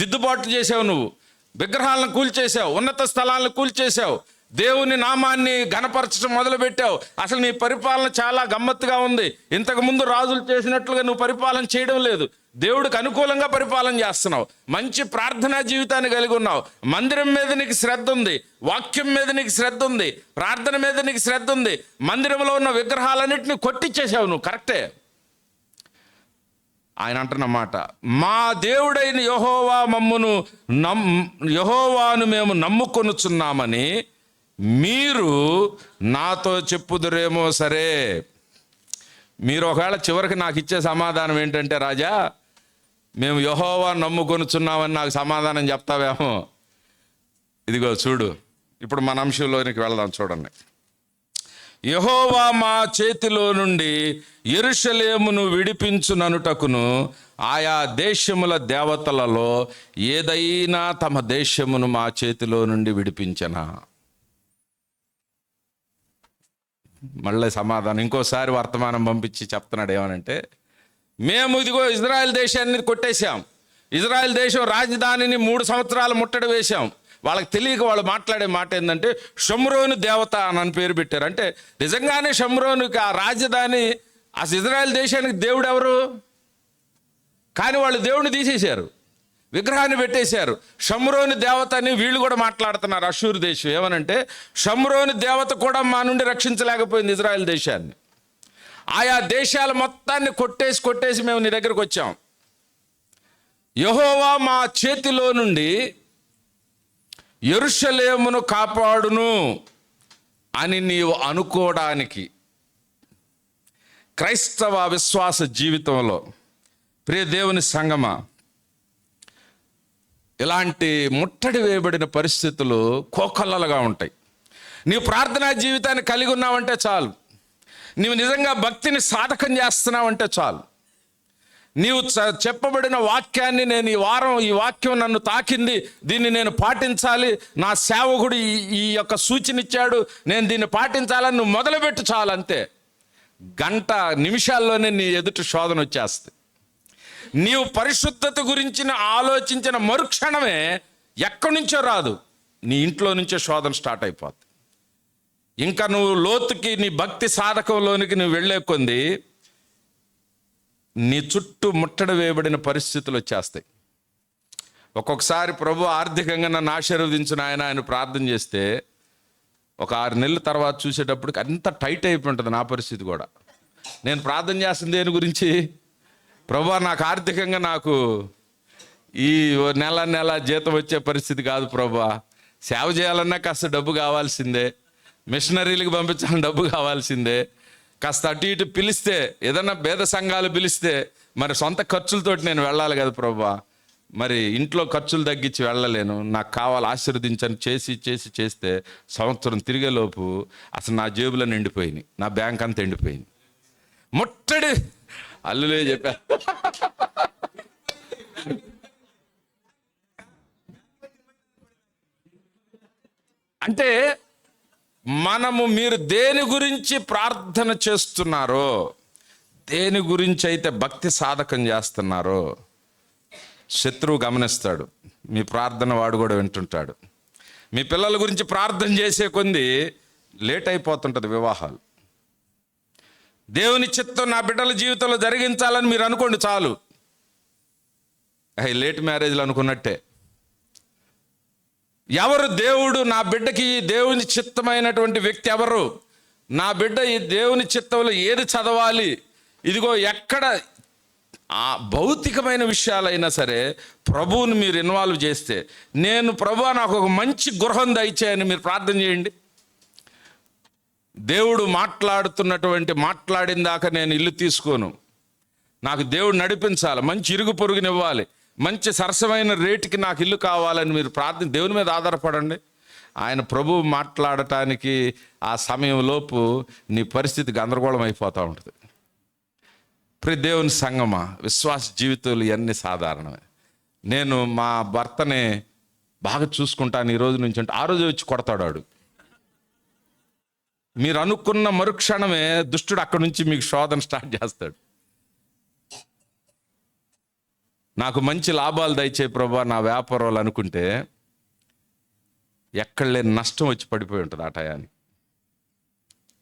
దిద్దుబాటు చేసావు, నువ్వు విగ్రహాలను కూల్చేసావు, ఉన్నత స్థలాలను కూల్చేసావు, దేవుని నామాన్ని ఘనపరచడం మొదలుపెట్టావు. అసలు నీ పరిపాలన చాలా గమ్మత్తుగా ఉంది. ఇంతకుముందు రాజులు చేసినట్లుగా నువ్వు పరిపాలన చేయడం లేదు, దేవుడికి అనుకూలంగా పరిపాలన చేస్తున్నావు, మంచి ప్రార్థనా జీవితాన్ని కలిగి ఉన్నావు, మందిరం మీద నీకు శ్రద్ధ ఉంది, వాక్యం మీద నీకు శ్రద్ధ ఉంది, ప్రార్థన మీద నీకు శ్రద్ధ ఉంది, మందిరంలో ఉన్న విగ్రహాలన్నింటినీ కొట్టించేసావు నువ్వు. కరెక్టే. ఆయన అంటున్నమాట, మా దేవుడైన యెహోవాను మేము నమ్ముకొనుచున్నామని మీరు నాతో చెప్పుదురేమో. సరే, మీరు ఒకవేళ చివరికి నాకు ఇచ్చే సమాధానం ఏంటంటే, రాజా మేము యెహోవాను నమ్ముకొనుచున్నామని నాకు సమాధానం చెప్తావేమో. ఇదిగో చూడు, ఇప్పుడు మన అంశంలోనికి వెళదాం. చూడండి, యెహోవా మా చేతిలో నుండి యెరూషలేమును విడిపించుననుటకును ఆయా దేశముల దేవతలలో ఏదైనా తమ దేశమును మా చేతిలో నుండి విడిపించనా. మళ్ళీ సమాధానం ఇంకోసారి వర్తమానం పంపించి చెప్తున్నాడు. ఏమనంటే, మేము ఇదిగో ఇజ్రాయెల్ దేశాన్ని కొట్టేశాం, ఇజ్రాయెల్ దేశం రాజధానిని 3 సంవత్సరాలు ముట్టడి వేశాం. వాళ్ళకి తెలియక వాళ్ళు మాట్లాడే మాట ఏంటంటే, షమ్రోను దేవత అని పేరు పెట్టారు. అంటే నిజంగానే షమ్రోనుకి ఆ రాజధాని, అసలు ఇజ్రాయెల్ దేశానికి దేవుడు ఎవరు? కానీ వాళ్ళు దేవుడిని తీసేశారు, విగ్రహాన్ని పెట్టేశారు. షమ్రోను దేవత అని వీళ్ళు కూడా మాట్లాడుతున్నారు, అషూరు దేశం. ఏమనంటే, షమ్రోను దేవత కూడా మా నుండి రక్షించలేకపోయింది ఇజ్రాయెల్ దేశాన్ని. ఆయా దేశాల మొత్తాన్ని కొట్టేసి మేము నీ దగ్గరకు వచ్చాం. యెహోవా మా చేతిలో నుండి యెరూషలేమును కాపాడును అని నీవు అనుకోవడానికి క్రైస్తవ విశ్వాస జీవితంలో ప్రియ దేవుని సంగమా, ఇలాంటి ముట్టడి వేయబడిన పరిస్థితులు కోకొల్లలుగా ఉంటాయి. నీవు ప్రార్థనా జీవితాన్ని కలిగి ఉన్నావంటే చాలు, నీవు నిజంగా భక్తిని సాధకం చేస్తున్నావంటే చాలు, నీవు చెప్పబడిన వాక్యాన్ని నేను ఈ వాక్యం నన్ను తాకింది, దీన్ని నేను పాటించాలి, నా సేవకుడు ఈ యొక్క సూచన ఇచ్చాడు, నేను దీన్ని పాటించాలని నువ్వు మొదలుపెట్టు చాలు. అంతే, గంట నిమిషాల్లోనే నీ ఎదుటి శోధన వచ్చేస్తుంది. నీవు పరిశుద్ధత గురించి ఆలోచించిన మరుక్షణమే ఎక్కడి నుంచో రాదు, నీ ఇంట్లో నుంచే శోధన స్టార్ట్ అయిపోతుంది. ఇంకా నువ్వు లోతుకి నీ భక్తి సాధకంలోనికి నువ్వు వెళ్ళే కొంది నీ చుట్టూ ముట్టడి వేయబడిన పరిస్థితులు వచ్చేస్తాయి. ఒక్కొక్కసారి ప్రభు ఆర్థికంగా నన్ను ఆశీర్వదించిన ఆయన ప్రార్థన చేస్తే ఒక 6 నెలల తర్వాత చూసేటప్పటికి అంత టైట్ అయిపోయి ఉంటుంది నా పరిస్థితి కూడా. నేను ప్రార్థన చేస్తుంది దేని గురించి? ప్రభు నాకు ఆర్థికంగా నాకు ఈ నెల జీతం వచ్చే పరిస్థితి కాదు ప్రభు, సేవ చేయాలన్నా కాస్త డబ్బు కావాల్సిందే, మిషనరీలకు పంపించాలని డబ్బు కావాల్సిందే, కాస్త అటు ఇటు పిలిస్తే ఏదన్నా భేద సంఘాలు పిలిస్తే మరి సొంత ఖర్చులతోటి నేను వెళ్ళాలి కదా ప్రభా, మరి ఇంట్లో ఖర్చులు తగ్గించి వెళ్ళలేను, నాకు కావాలి ఆశీర్వదించని చేస్తే సంవత్సరం తిరిగేలోపు అసలు నా జేబులో నిండిపోయినాయి, నా బ్యాంక్ అంతా ఎండిపోయింది. ముట్టడి అల్లులే చెప్పా. అంటే మీరు దేని గురించి ప్రార్థన చేస్తున్నారో, దేని గురించి అయితే భక్తి సాధకం చేస్తున్నారో శత్రువు గమనిస్తాడు. మీ ప్రార్థన వాడు కూడా వింటుంటాడు. మీ పిల్లల గురించి ప్రార్థన చేసే కొంది లేట్ అయిపోతుంటుంది వివాహాలు. దేవుని చిత్తం నా బిడ్డల జీవితంలో జరిగించాలని మీరు అనుకోండి చాలు, లేట్ మ్యారేజ్లు అనుకున్నట్టే. ఎవరు దేవుడు నా బిడ్డకి దేవుని చిత్తమైనటువంటి వ్యక్తి ఎవరు? నా బిడ్డ ఈ దేవుని చిత్తంలో ఏది చదవాలి, ఇదిగో ఎక్కడ ఆ భౌతికమైన విషయాలైనా సరే ప్రభువుని మీరు ఇన్వాల్వ్ చేస్తే, నేను ప్రభువా నాకు ఒక మంచి గృహం దయచేయని మీరు ప్రార్థన చేయండి. దేవుడు మాట్లాడిన దాకా నేను ఇల్లు తీసుకోను, నాకు దేవుడు నడిపించాలి, మంచి ఇరుగు పొరుగునివ్వాలి, మంచి సరసమైన రేటుకి నాకు ఇల్లు కావాలని మీరు ప్రార్థన దేవుని మీద ఆధారపడండి. ఆయన ప్రభువు మాట్లాడటానికి ఆ సమయంలోపు నీ పరిస్థితి గందరగోళం అయిపోతూ ఉంటుంది. ప్రతి దేవుని సంగమా, విశ్వాస జీవితాలు ఇవన్నీ సాధారణమే. నేను మా భర్తని బాగా చూసుకుంటాను ఈ రోజు నుంచి అంటే ఆ రోజు వచ్చి కొడతాడు. మీరు అనుకున్న మరుక్షణమే దుష్టుడు అక్కడి నుంచి మీకు శోధన స్టార్ట్ చేస్తాడు. నాకు మంచి లాభాలు దయచే ప్రభా నా వ్యాపారాలు అనుకుంటే ఎక్కడ లేని నష్టం వచ్చి పడిపోయి ఉంటుంది ఆ టయానికి.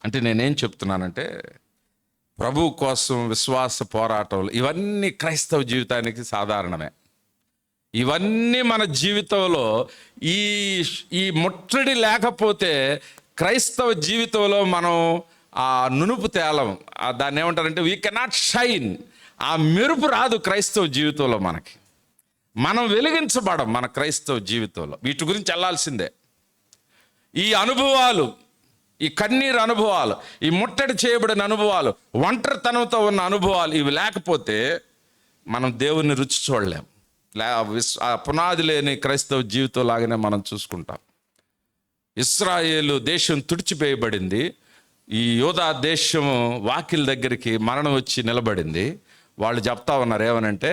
అంటే నేనేం చెప్తున్నానంటే ప్రభు కోసం విశ్వాస పోరాటాలు ఇవన్నీ క్రైస్తవ జీవితానికి సాధారణమే. ఇవన్నీ మన జీవితంలో ఈ ముట్టడి లేకపోతే క్రైస్తవ జీవితంలో మనం ఆ నునుపు తేలం, దాన్ని ఏమంటారంటే వీ కెనాట్ షైన్. ఆ మెరుపు రాదు క్రైస్తవ జీవితంలో మనకి, మనం వెలిగించబడం మన క్రైస్తవ జీవితంలో. వీటి గురించి వెళ్ళాల్సిందే. ఈ అనుభవాలు, ఈ కన్నీరు అనుభవాలు, ఈ ముట్టడి చేయబడిన అనుభవాలు, ఒంటరితనంతో ఉన్న అనుభవాలు, ఇవి లేకపోతే మనం దేవుని రుచి చూడలేం. పునాది లేని క్రైస్తవ జీవితం లాగానే మనం చూసుకుంటాం. ఇశ్రాయేలు దేశం తుడిచివేయబడింది. ఈ యోధా దేశము వాకిల్ దగ్గరికి మరణం వచ్చి నిలబడింది. వాళ్ళు చెప్తా ఉన్నారు ఏమనంటే,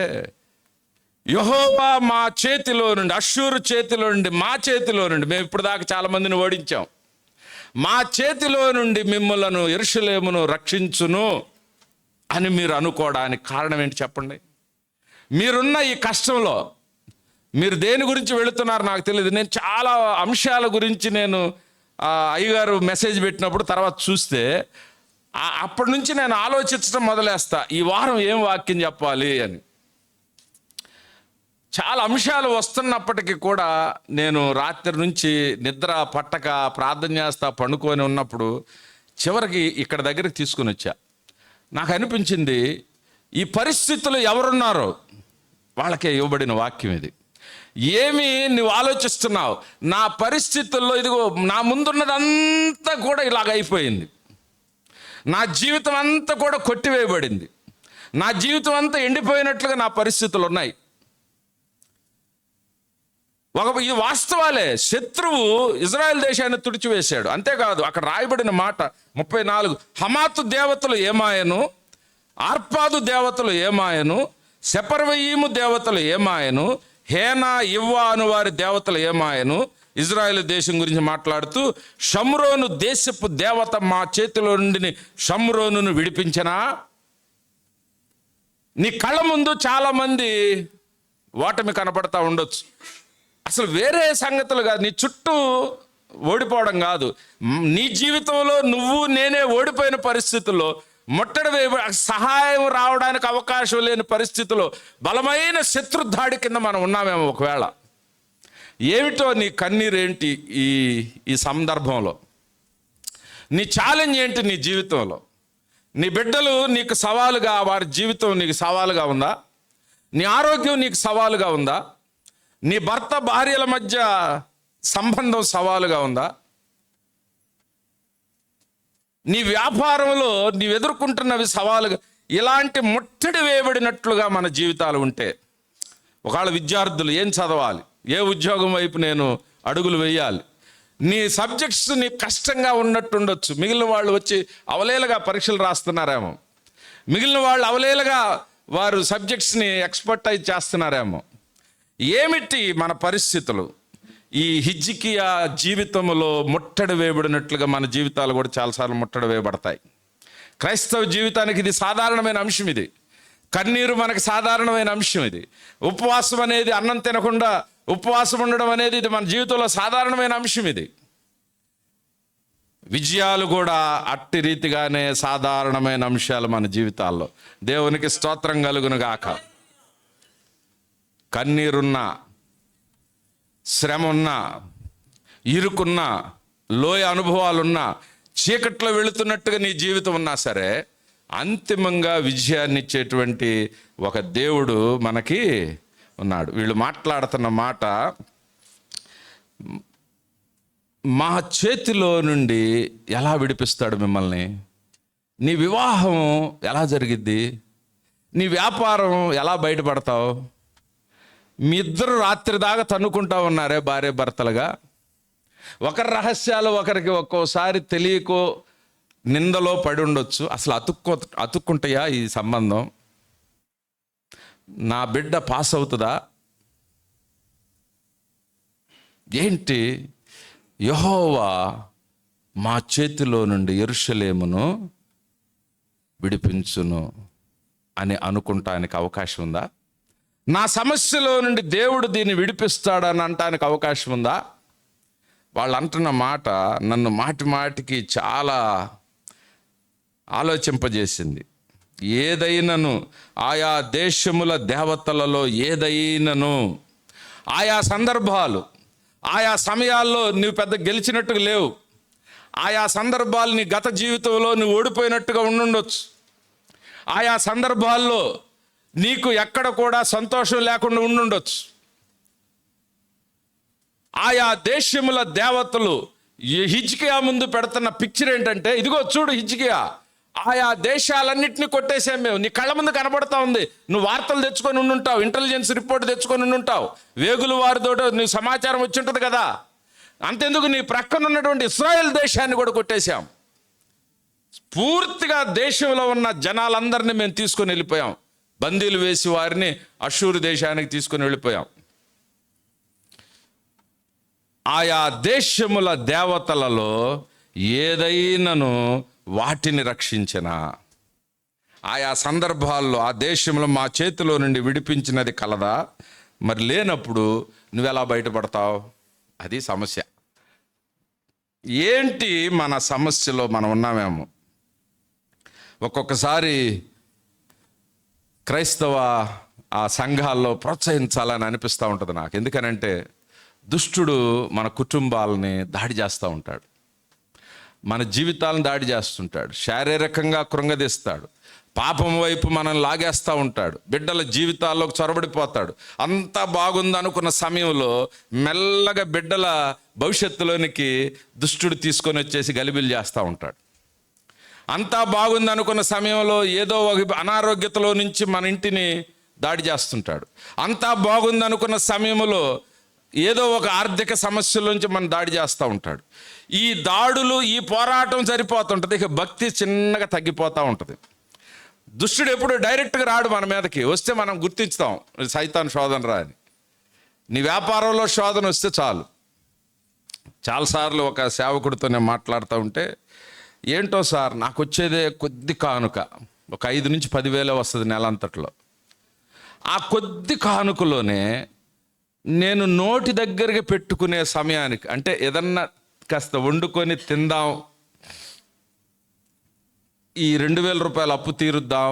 యెహోవా మా చేతిలో నుండి, అష్షూరు చేతిలో నుండి, మా చేతిలో నుండి, మేము ఇప్పుడు దాకా చాలా మందిని ఓడించాం, మా చేతిలో నుండి మిమ్మలను యెరూషలేమును రక్షించును అని మీరు అనుకోవడానికి కారణం ఏంటి చెప్పండి? మీరున్న ఈ కష్టంలో మీరు దేని గురించి వెళుతున్నారు నాకు తెలియదు. నేను చాలా అంశాల గురించి నేను అయ్యగారు మెసేజ్ పెట్టినప్పుడు తర్వాత చూస్తే అప్పటి నుంచి నేను ఆలోచించడం మొదలేస్తా, ఈ వారం ఏం వాక్యం చెప్పాలి అని. చాలా అంశాలు వస్తున్నప్పటికీ కూడా నేను రాత్రి నుంచి నిద్ర పట్టక ప్రార్థన చేస్తా పండుకొని ఉన్నప్పుడు చివరికి ఇక్కడ దగ్గరికి తీసుకుని వచ్చా. నాకు అనిపించింది, ఈ పరిస్థితులు ఎవరున్నారో, వాళ్ళకే ఇవ్వబడిన వాక్యం ఇది. ఏమి నువ్వు ఆలోచిస్తున్నావు? నా పరిస్థితుల్లో ఇదిగో నా ముందున్నదంతా కూడా ఇలాగ అయిపోయింది, నా జీవితం అంతా కూడా కొట్టివేయబడింది, నా జీవితం అంతా ఎండిపోయినట్లుగా నా పరిస్థితులు ఉన్నాయి. ఇది వాస్తవాలే. శత్రువు ఇజ్రాయెల్ దేశాన్ని తుడిచివేశాడు. అంతేకాదు, అక్కడ రాయబడిన మాట 34, హమాతు దేవతలు ఏమాయను, ఆర్పాదు దేవతలు ఏమాయను, సెపర్వయీము దేవతలు ఏమాయను, హేనా ఇవ్వా అను వారి దేవతలు ఏమాయను. ఇజ్రాయెల్ దేశం గురించి మాట్లాడుతూ, షమ్రోను దేశపు దేవత మా చేతిలో నుండి షమ్రోనును విడిపించనా. నీ కళ్ళ ముందు చాలామంది ఓటమి కనపడతా ఉండొచ్చు. అసలు వేరే సంగతులు కాదు, నీ చుట్టూ ఓడిపోవడం కాదు, నీ జీవితంలో నువ్వు నేనే ఓడిపోయిన పరిస్థితుల్లో, ముట్టడి సహాయం రావడానికి అవకాశం లేని పరిస్థితుల్లో, బలమైన శత్రుదాడి కింద మనం ఉన్నామేమో. ఒకవేళ ఏమిటో నీ కన్నీరు ఏంటి ఈ సందర్భంలో? నీ ఛాలెంజ్ ఏంటి నీ జీవితంలో? నీ బిడ్డలు నీకు సవాలుగా, వారి జీవితం నీకు సవాలుగా ఉందా? నీ ఆరోగ్యం నీకు సవాలుగా ఉందా? నీ భర్త భార్యల మధ్య సంబంధం సవాలుగా ఉందా? నీ వ్యాపారంలో నీవు ఎదుర్కొంటున్నవి సవాలుగా, ఇలాంటి ముట్టడి వేయబడినట్లుగా మన జీవితాలు ఉంటే, ఒకవేళ విద్యార్థులు ఏం చదవాలి, ఏ ఉద్యోగం వైపు నేను అడుగులు వేయాలి, నీ సబ్జెక్ట్స్ నీకు కష్టంగా ఉన్నట్టుండొచ్చు. మిగిలిన వాళ్ళు వచ్చి అవలేలగా పరీక్షలు రాస్తున్నారేమో, మిగిలిన వాళ్ళు అవలేలగా వారు సబ్జెక్ట్స్ని ఎక్స్పర్టైజ్ చేస్తున్నారేమో. ఏమిటి మన పరిస్థితులు? ఈ హిజ్కియా జీవితంలో ముట్టడి వేయబడినట్లుగా మన జీవితాలు కూడా చాలాసార్లు ముట్టడి వేయబడతాయి. క్రైస్తవ జీవితానికి ఇది సాధారణమైన అంశం. ఇది కన్నీరు మనకు సాధారణమైన అంశం. ఇది ఉపవాసం అనేది, అన్నం తినకుండా ఉపవాసం ఉండడం అనేది, ఇది మన జీవితంలో సాధారణమైన అంశం. ఇది విజయాలు కూడా అట్టి రీతిగానే సాధారణమైన అంశాలు మన జీవితాల్లో. దేవునికి స్తోత్రం కలుగును గాక. కన్నీరున్నా, శ్రమ ఉన్నా, ఇరుకున్నా, లోయ అనుభవాలున్నా, చీకట్లో వెళుతున్నట్టుగా నీ జీవితం ఉన్నా సరే, అంతిమంగా విజయాన్ని ఇచ్చేటువంటి ఒక దేవుడు మనకి ఉన్నాడు. వీళ్ళు మాట్లాడుతున్న మాట, మా చేతిలో నుండి ఎలా విడిపిస్తాడు మిమ్మల్ని? నీ వివాహం ఎలా జరిగిద్ది? నీ వ్యాపారం ఎలా బయటపడతావు? మీ ఇద్దరు రాత్రి దాకా తన్నుకుంటా ఉన్నారే భార్య భర్తలుగా. ఒకరి రహస్యాలు ఒకరికి ఒక్కోసారి తెలియకో నిందలో పడి ఉండొచ్చు. అసలు అతుక్కుంటాయా ఈ సంబంధం? నా బిడ్డ పాస్ అవుతుందా? ఏంటి? యెహోవా మా చేతిలో నుండి యెరూషలేమును విడిపించును అని అనుకుంటానికి అవకాశం ఉందా? నా సమస్యలో నుండి దేవుడు దీన్ని విడిపిస్తాడని అనటానికి అవకాశం ఉందా? వాళ్ళు అంటున్న మాట నన్ను మాటి మాటికి చాలా ఆలోచింపజేసింది. ఏదైనను, ఆయా దేశముల దేవతలలో ఏదైనను, ఆయా సందర్భాలు, ఆయా సమయాల్లో నువ్వు పెద్ద గెలిచినట్టుగా లేవు. ఆయా సందర్భాలు నీ గత జీవితంలో నువ్వు ఓడిపోయినట్టుగా ఉండుండొచ్చు. ఆయా సందర్భాల్లో నీకు ఎక్కడ కూడా సంతోషం లేకుండా ఉండుండొచ్చు. ఆయా దేశముల దేవతలు హిజ్కియా ముందు పెడుతున్న పిక్చర్ ఏంటంటే, ఇదిగో చూడు హిజ్కియా, ఆయా దేశాలన్నింటినీ కొట్టేసాం మేము. నీ కళ్ళ ముందు కనబడతా ఉంది. నువ్వు వార్తలు తెచ్చుకొని ఉండుంటావు, ఇంటెలిజెన్స్ రిపోర్ట్ తెచ్చుకొని ఉండుంటావు, వేగుల వారితో నువ్వు సమాచారం వచ్చి ఉంటుంది కదా. అంతెందుకు, నీ ప్రక్కన ఉన్నటువంటి ఇశ్రాయేల్ దేశాన్ని కూడా కొట్టేశాం. పూర్తిగా దేశంలో ఉన్న జనాలందరినీ మేము తీసుకొని వెళ్ళిపోయాం. బందీలు వేసి వారిని అషూరు దేశానికి తీసుకొని వెళ్ళిపోయాం. ఆయా దేశముల దేవతలలో ఏదైనను వాటిని రక్షించినా, ఆయా సందర్భాల్లో ఆ దేశంలో మా చేతిలో నుండి విడిపించినది కలదా? మరి లేనప్పుడు నువ్వెలా బయటపడతావు? అది సమస్య. ఏంటి మన సమస్యలో మనం ఉన్నామేమో. ఒక్కొక్కసారి క్రైస్తవ ఆ సంఘాల్లో ప్రోత్సహించాలని అనిపిస్తూ ఉంటుంది నాకు. ఎందుకనంటే దుష్టుడు మన కుటుంబాలని దాడి చేస్తూ ఉంటాడు, మన జీవితాలను దాడి చేస్తుంటాడు, శారీరకంగా కృంగదీస్తాడు, పాపం వైపు మనం లాగేస్తూ ఉంటాడు, బిడ్డల జీవితాల్లోకి చొరబడిపోతాడు. అంతా బాగుంది అనుకున్న సమయంలో మెల్లగా బిడ్డల భవిష్యత్తులోనికి దుష్టుడు తీసుకొని వచ్చేసి గలిబిలు చేస్తూ ఉంటాడు. అంతా బాగుంది అనుకున్న సమయంలో ఏదో ఒక అనారోగ్యతలో నుంచి మన ఇంటిని దాడి చేస్తుంటాడు. అంతా బాగుంది అనుకున్న సమయంలో ఏదో ఒక ఆర్థిక సమస్యల నుంచి మనం దాడి చేస్తూ ఉంటాడు. ఈ దాడులు, ఈ పోరాటం సరిపోతుంటుంది, ఇక భక్తి చిన్నగా తగ్గిపోతూ ఉంటుంది. దుష్టుడు ఎప్పుడు డైరెక్ట్గా రాడు మన మీదకి, వస్తే మనం గుర్తించుతాం సైతాన్ శోధన రా అని. నీ వ్యాపారంలో శోధన వస్తే చాలు. చాలాసార్లు ఒక సేవకుడితో నేను మాట్లాడుతూ ఉంటే, ఏంటో సార్ నాకు వచ్చేదే కొద్ది కానుక, ఒక 5 నుంచి 10,000 వస్తుంది నెలంతట్లో. ఆ కొద్ది కానుకలోనే నేను నోటి దగ్గరికి పెట్టుకునే సమయానికి, అంటే ఏదన్నా కాస్త వండుకొని తిందాం, ఈ 2,000 రూపాయలు అప్పు తీరుద్దాం,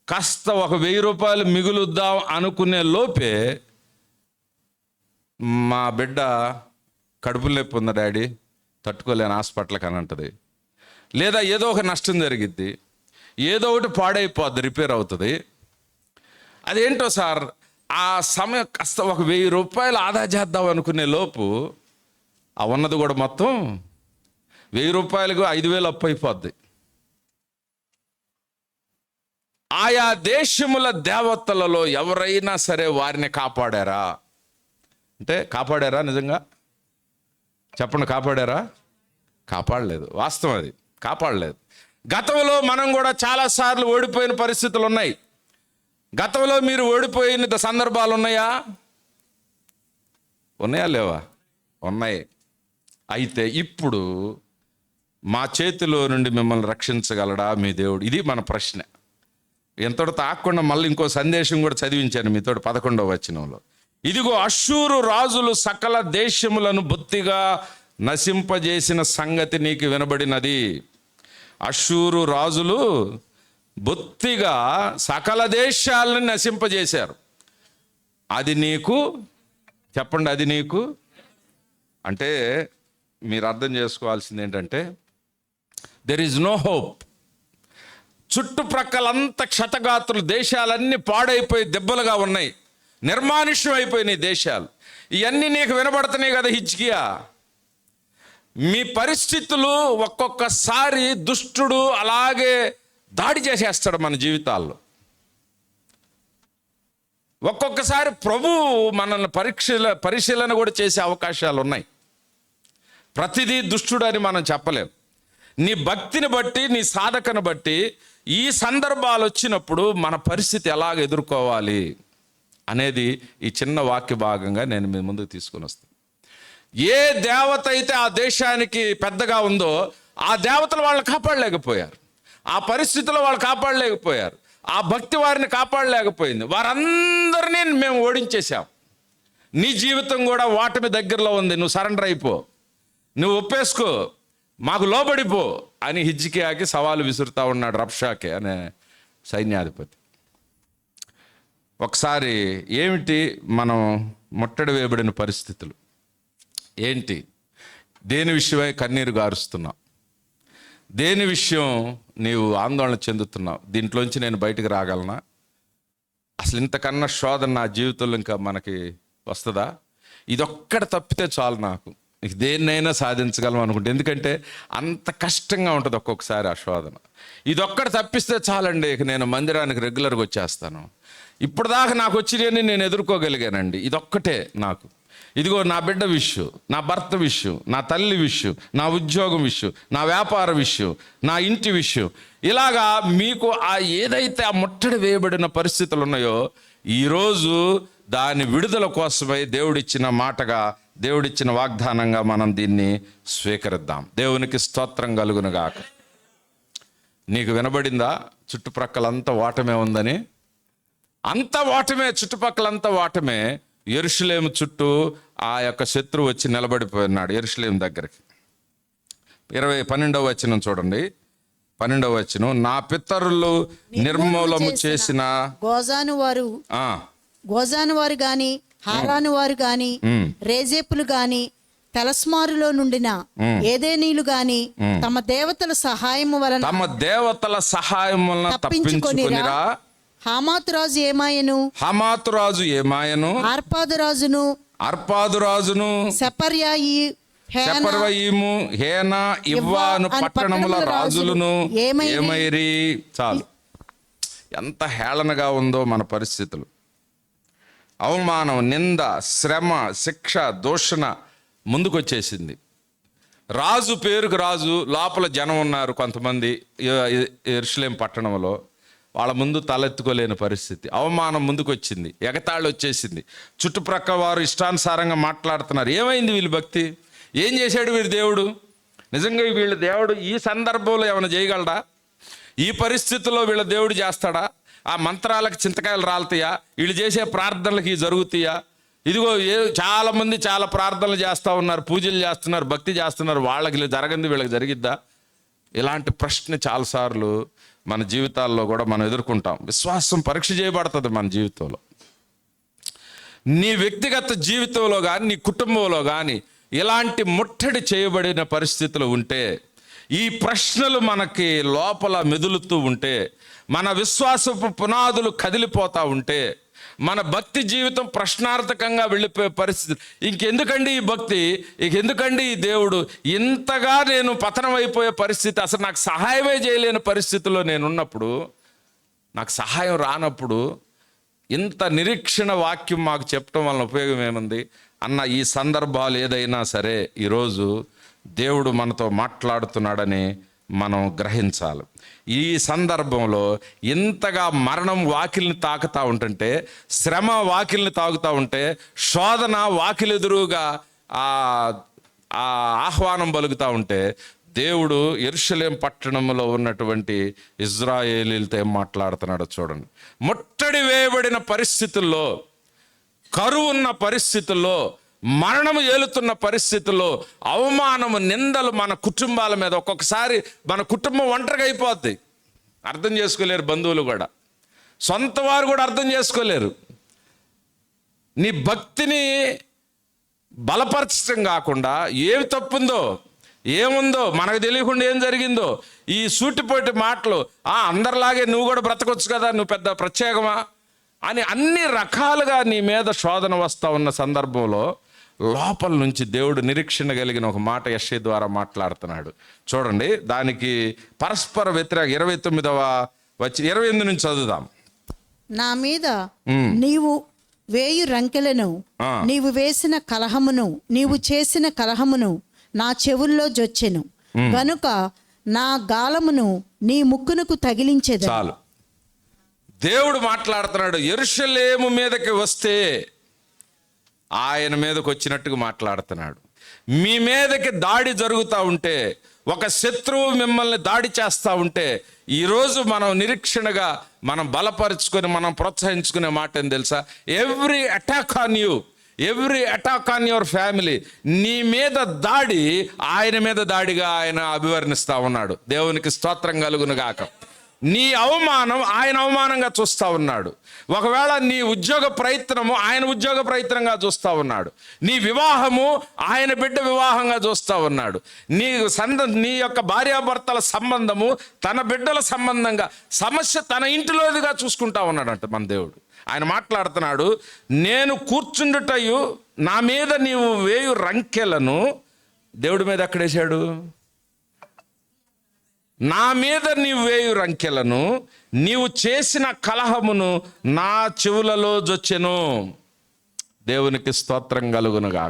కాస్త ఒక 1,000 రూపాయలు మిగులుద్దాం అనుకునే లోపే మా బిడ్డ కడుపు నొప్పి ఉంది డాడీ, తట్టుకోలేని హాస్పిటల్కి అని అంటది. లేదా ఏదో ఒక నష్టం జరిగిద్ది, ఏదో ఒకటి పాడైపోద్ది, రిపేర్ అవుతుంది. అదేంటో సార్ ఆ సమయం కాస్త ఒక 1,000 రూపాయలు ఆదా చేద్దాం అనుకునే లోపు ఆ ఉన్నది కూడా మొత్తం 1,000 రూపాయలకు 5,000 అప్పు అయిపోద్ది. ఆయా దేశముల దేవతలలో ఎవరైనా సరే వారిని కాపాడారా అంటే, కాపాడారా? నిజంగా చెప్పండి, కాపాడారా? కాపాడలేదు. వాస్తవం అది, కాపాడలేదు. గతంలో మనం కూడా చాలాసార్లు ఓడిపోయిన పరిస్థితులు ఉన్నాయి. గతంలో మీరు ఓడిపోయిన సందర్భాలు ఉన్నాయా? ఉన్నాయా లేవా? ఉన్నాయి. అయితే ఇప్పుడు మా చేతిలో నుండి మిమ్మల్ని రక్షించగలడా మీ దేవుడు? ఇది మన ప్రశ్న. ఎంతటితో ఆగకుండా మళ్ళీ ఇంకో సందేశం కూడా చదివించాను మీతో 11వ వచనంలో. ఇదిగో అష్షూరు రాజులు సకల దేశములను బొత్తిగా నశింపజేసిన సంగతి నీకు వినబడినది. అష్షూరు రాజులు బొత్తిగా సకల దేశాలను నశింపజేశారు. అది నీకు, చెప్పండి, అది నీకు అంటే మీరు అర్థం చేసుకోవాల్సింది ఏంటంటే, దెర్ ఈజ్ నో హోప్. చుట్టుప్రక్కలంతా క్షతగాత్రులు, దేశాలన్నీ పాడైపోయి దెబ్బలుగా ఉన్నాయి, నిర్మానుష్యం అయిపోయినాయి దేశాలు. ఇవన్నీ నీకు వినబడుతున్నాయి కదా హిజ్కియా. మీ పరిస్థితులు ఒక్కొక్కసారి దుష్టుడు అలాగే దాడి చేసేస్తాడు మన జీవితాల్లో. ఒక్కొక్కసారి ప్రభువు మనల్ని పరిశీలన కూడా చేసే అవకాశాలు ఉన్నాయి. ప్రతిదీ దుష్టుడు అని మనం చెప్పలేం. నీ భక్తిని బట్టి, నీ సాధకను బట్టి ఈ సందర్భాలు వచ్చినప్పుడు మన పరిస్థితి ఎలాగ ఎదుర్కోవాలి అనేది ఈ చిన్న వాక్య భాగంగా నేను మీ ముందుకు తీసుకొని వస్తాను. ఏ దేవత అయితే ఆ దేశానికి పెద్దగా ఉందో ఆ దేవతలు వాళ్ళని కాపాడలేకపోయారు, ఆ పరిస్థితుల్లో వాళ్ళు కాపాడలేకపోయారు, ఆ భక్తి వారిని కాపాడలేకపోయింది. వారందరినీ మేము ఓడించేశాం. నీ జీవితం కూడా ఓటమి దగ్గరలో ఉంది. నువ్వు సరెండర్ అయిపో, నువ్వు ఒప్పేసుకో, మాకు లోబడిపో అని హిజ్కియాకి సవాలు విసురుతా ఉన్నాడు రబ్షాకే అనే సైన్యాధిపతి. ఒకసారి ఏమిటి మనం ముట్టడి వేయబడిన పరిస్థితులు ఏంటి? దేని విషయమై కన్నీరు గారుస్తున్నావు? దేని విషయం నీవు ఆందోళన చెందుతున్నావు? దీంట్లోంచి నేను బయటకు రాగలనా? అసలు ఇంతకన్నా శోధన నా జీవితంలో ఇంకా మనకి వస్తుందా? ఇదొక్కటి తప్పితే చాలు, నాకు ఇక దేన్నైనా సాధించగలం అనుకుంటే. ఎందుకంటే అంత కష్టంగా ఉంటుంది ఒక్కొక్కసారి ఆ శోధన. ఇదొక్కటి తప్పిస్తే చాలండి, ఇక నేను మందిరానికి రెగ్యులర్గా వచ్చేస్తాను. ఇప్పటిదాకా నాకు వచ్చినవన్నీ నేను ఎదుర్కోగలిగానండి, ఇదొక్కటే నాకు. ఇదిగో నా బిడ్డ విషయం, నా భర్త విషయం, నా తల్లి విషయం, నా ఉద్యోగం విషయం, నా వ్యాపార విషయం, నా ఇంటి విషయం, ఇలాగా మీకు ఆ ఏదైతే ఆ ముట్టడి వేయబడిన పరిస్థితులు ఉన్నాయో, ఈరోజు దాని విడుదల కోసమై దేవుడిచ్చిన మాటగా, దేవుడిచ్చిన వాగ్దానంగా మనం దీన్ని స్వీకరిద్దాం. దేవునికి స్తోత్రం కలుగునుగాక. నీకు వినబడిందా చుట్టుప్రక్కలంతా ఓటమే ఉందని? అంత ఓటమే, చుట్టుపక్కలంతా ఓటమే. యెరూషలేము చుట్టూ ఆ యొక్క శత్రువు వచ్చి నిలబడిపోయినాడు యెరూషలేము దగ్గరికి. 12వ వచనం చూడండి. 12వ వచనం, నా పితరులు నిర్మూలము చేసిన గోజాను వారు గాని, హారాను వారు గాని, రేజేపులు గాని, తెలస్మారులో నుండిన ఏదేనీలు గాని తమ దేవతల సహాయము వలన తమ దేవతల సహాయం వలన తప్పించుకొనిరా. హామాతు రాజు ఏమాయను, హమాతు రాజు ఏమాయను, అర్పాదు రాజును సెపర్వయీము, హేన, ఇవ్వాను పట్టణముల రాజులను ఏమైరి. చాలు, ఎంత హేళనగా ఉందో మన పరిస్థితులు. అవమానం, నింద, శ్రమ, శిక్ష, దూషణ ముందుకొచ్చేసింది. రాజు పేరుకు రాజు, లోపల జనం ఉన్నారు కొంతమంది యెరూషలేము పట్టణంలో. వాళ్ళ ముందు తలెత్తుకోలేని పరిస్థితి. అవమానం ముందుకొచ్చింది, ఎగతాళి వచ్చేసింది. చుట్టుప్రక్కల వారు ఇష్టానుసారంగా మాట్లాడుతున్నారు. ఏమైంది వీళ్ళ భక్తి? ఏం చేశాడు వీరి దేవుడు? నిజంగా వీళ్ళ దేవుడు ఈ సందర్భంలో ఏమైనా చేయగలడా? ఈ పరిస్థితుల్లో వీళ్ళ దేవుడు చేస్తాడా? ఆ మంత్రాలకు చింతకాయలు రాలుతాయా? వీళ్ళు చేసే ప్రార్థనలకి జరుగుతాయా? ఇదిగో చాలామంది చాలా ప్రార్థనలు చేస్తూ ఉన్నారు, పూజలు చేస్తున్నారు, భక్తి చేస్తున్నారు. వాళ్ళకి జరగంది వీళ్ళకి జరిగిద్దా? ఇలాంటి ప్రశ్న చాలాసార్లు మన జీవితాల్లో కూడా మనం ఎదుర్కొంటాం. విశ్వాసం పరీక్ష చేయబడుతుంది మన జీవితంలో. నీ వ్యక్తిగత జీవితంలో కానీ, నీ కుటుంబంలో కానీ ఇలాంటి ముట్టడి చేయబడిన పరిస్థితులు ఉంటే, ఈ ప్రశ్నలు మనకి లోపల మెదులుతూ ఉంటే, మన విశ్వాసపు పునాదులు కదిలిపోతూ ఉంటే, మన భక్తి జీవితం ప్రశ్నార్థకంగా వెళ్ళిపోయే పరిస్థితి. ఇంకెందుకండి ఈ భక్తి, ఇంకెందుకండి ఈ దేవుడు, ఇంతగా నేను పతనం అయిపోయే పరిస్థితి, అసలు నాకు సహాయమే చేయలేని పరిస్థితిలో నేనున్నప్పుడు, నాకు సహాయం రానప్పుడు ఇంత నిరీక్షణ వాక్యం మాకు చెప్పడం వలన ఉపయోగం ఏముంది అన్న ఈ సందర్భాలు ఏదైనా సరే ఈరోజు దేవుడు మనతో మాట్లాడుతున్నాడని మనం గ్రహించాలి. ఈ సందర్భంలో ఇంతగా మరణం వాకిల్ని తాకుతూ ఉంటుంటే, శ్రమ వాకిల్ని తాకుతూ ఉంటే, శోధన వాకిలెదురుగా ఆహ్వానం పలుకుతూ ఉంటే, దేవుడు యెరూషలేము పట్టణంలో ఉన్నటువంటి ఇజ్రాయేలీలతో ఏం మాట్లాడుతున్నాడో చూడండి. ముట్టడి వేయబడిన పరిస్థితుల్లో, కరువు ఉన్న పరిస్థితుల్లో, మరణము ఏలుతున్న పరిస్థితుల్లో, అవమానము, నిందలు మన కుటుంబాల మీద, ఒక్కొక్కసారి మన కుటుంబం ఒంటరిగా అయిపోద్ది. అర్థం చేసుకోలేరు బంధువులు కూడా, సొంత వారు కూడా అర్థం చేసుకోలేరు. నీ భక్తిని బలపరచడం కాకుండా ఏమి తప్పుందో, ఏముందో, మనకు తెలియకుండా ఏం జరిగిందో, ఈ సూటిపోటి మాటలు, అందరిలాగే నువ్వు కూడా బ్రతకొచ్చు కదా, నువ్వు పెద్ద ప్రత్యేకమా అని అన్ని రకాలుగా నీ మీద శోధన వస్తూ ఉన్న సందర్భంలో లోపల నుంచి దేవుడు నిరీక్షణ కలిగిన ఒక మాట యెషయా ద్వారా మాట్లాడుతున్నాడు. చూడండి, దానికి పరస్పర వ్యతిరేక 29 నుంచి చదువుదాం. నా మీద నీవు వేయు రంకెలను, నీవు వేసిన కలహమును, నీవు చేసిన కలహమును నా చెవుల్లో జొచ్చెను గనుక నా గాలమును నీ ముక్కునకు తగిలించేది. చాలు, దేవుడు మాట్లాడుతున్నాడు. యెరూషలేము మీదకి వస్తే ఆయన మీదకి వచ్చినట్టుగా మాట్లాడుతున్నాడు. మీ మీదకి దాడి జరుగుతూ ఉంటే, ఒక శత్రువు మిమ్మల్ని దాడి చేస్తూ ఉంటే, ఈరోజు మనం నిరీక్షణగా మనం బలపరుచుకొని మనం ప్రోత్సహించుకునే మాట ఏం తెలుసా? Every attack on you, every attack on your family, నీ మీద దాడి ఆయన మీద దాడిగా ఆయన అభివర్ణిస్తూ ఉన్నాడు. దేవునికి స్తోత్రం కలుగును గాక. నీ అవమానం ఆయన అవమానంగా చూస్తూ ఉన్నాడు. ఒకవేళ నీ ఉద్యోగ ప్రయత్నము ఆయన ఉద్యోగ ప్రయత్నంగా చూస్తూ ఉన్నాడు. నీ వివాహము ఆయన బిడ్డ వివాహంగా చూస్తూ ఉన్నాడు. నీ యొక్క భార్యాభర్తల సంబంధము తన బిడ్డల సంబంధంగా, సమస్య తన ఇంటిలోదిగా చూసుకుంటా ఉన్నాడంట మన దేవుడు. ఆయన మాట్లాడుతున్నాడు, నేను కూర్చుండుటయు నా మీద నీవు వేయు రంకెలను, దేవుడి మీద ఎక్కడేశాడు? నా మీద నీవు వేయు రంకెలను, నీవు చేసిన కలహమును నా చెవులలో జొచ్చెను. దేవునికి స్తోత్రం కలుగునుగా.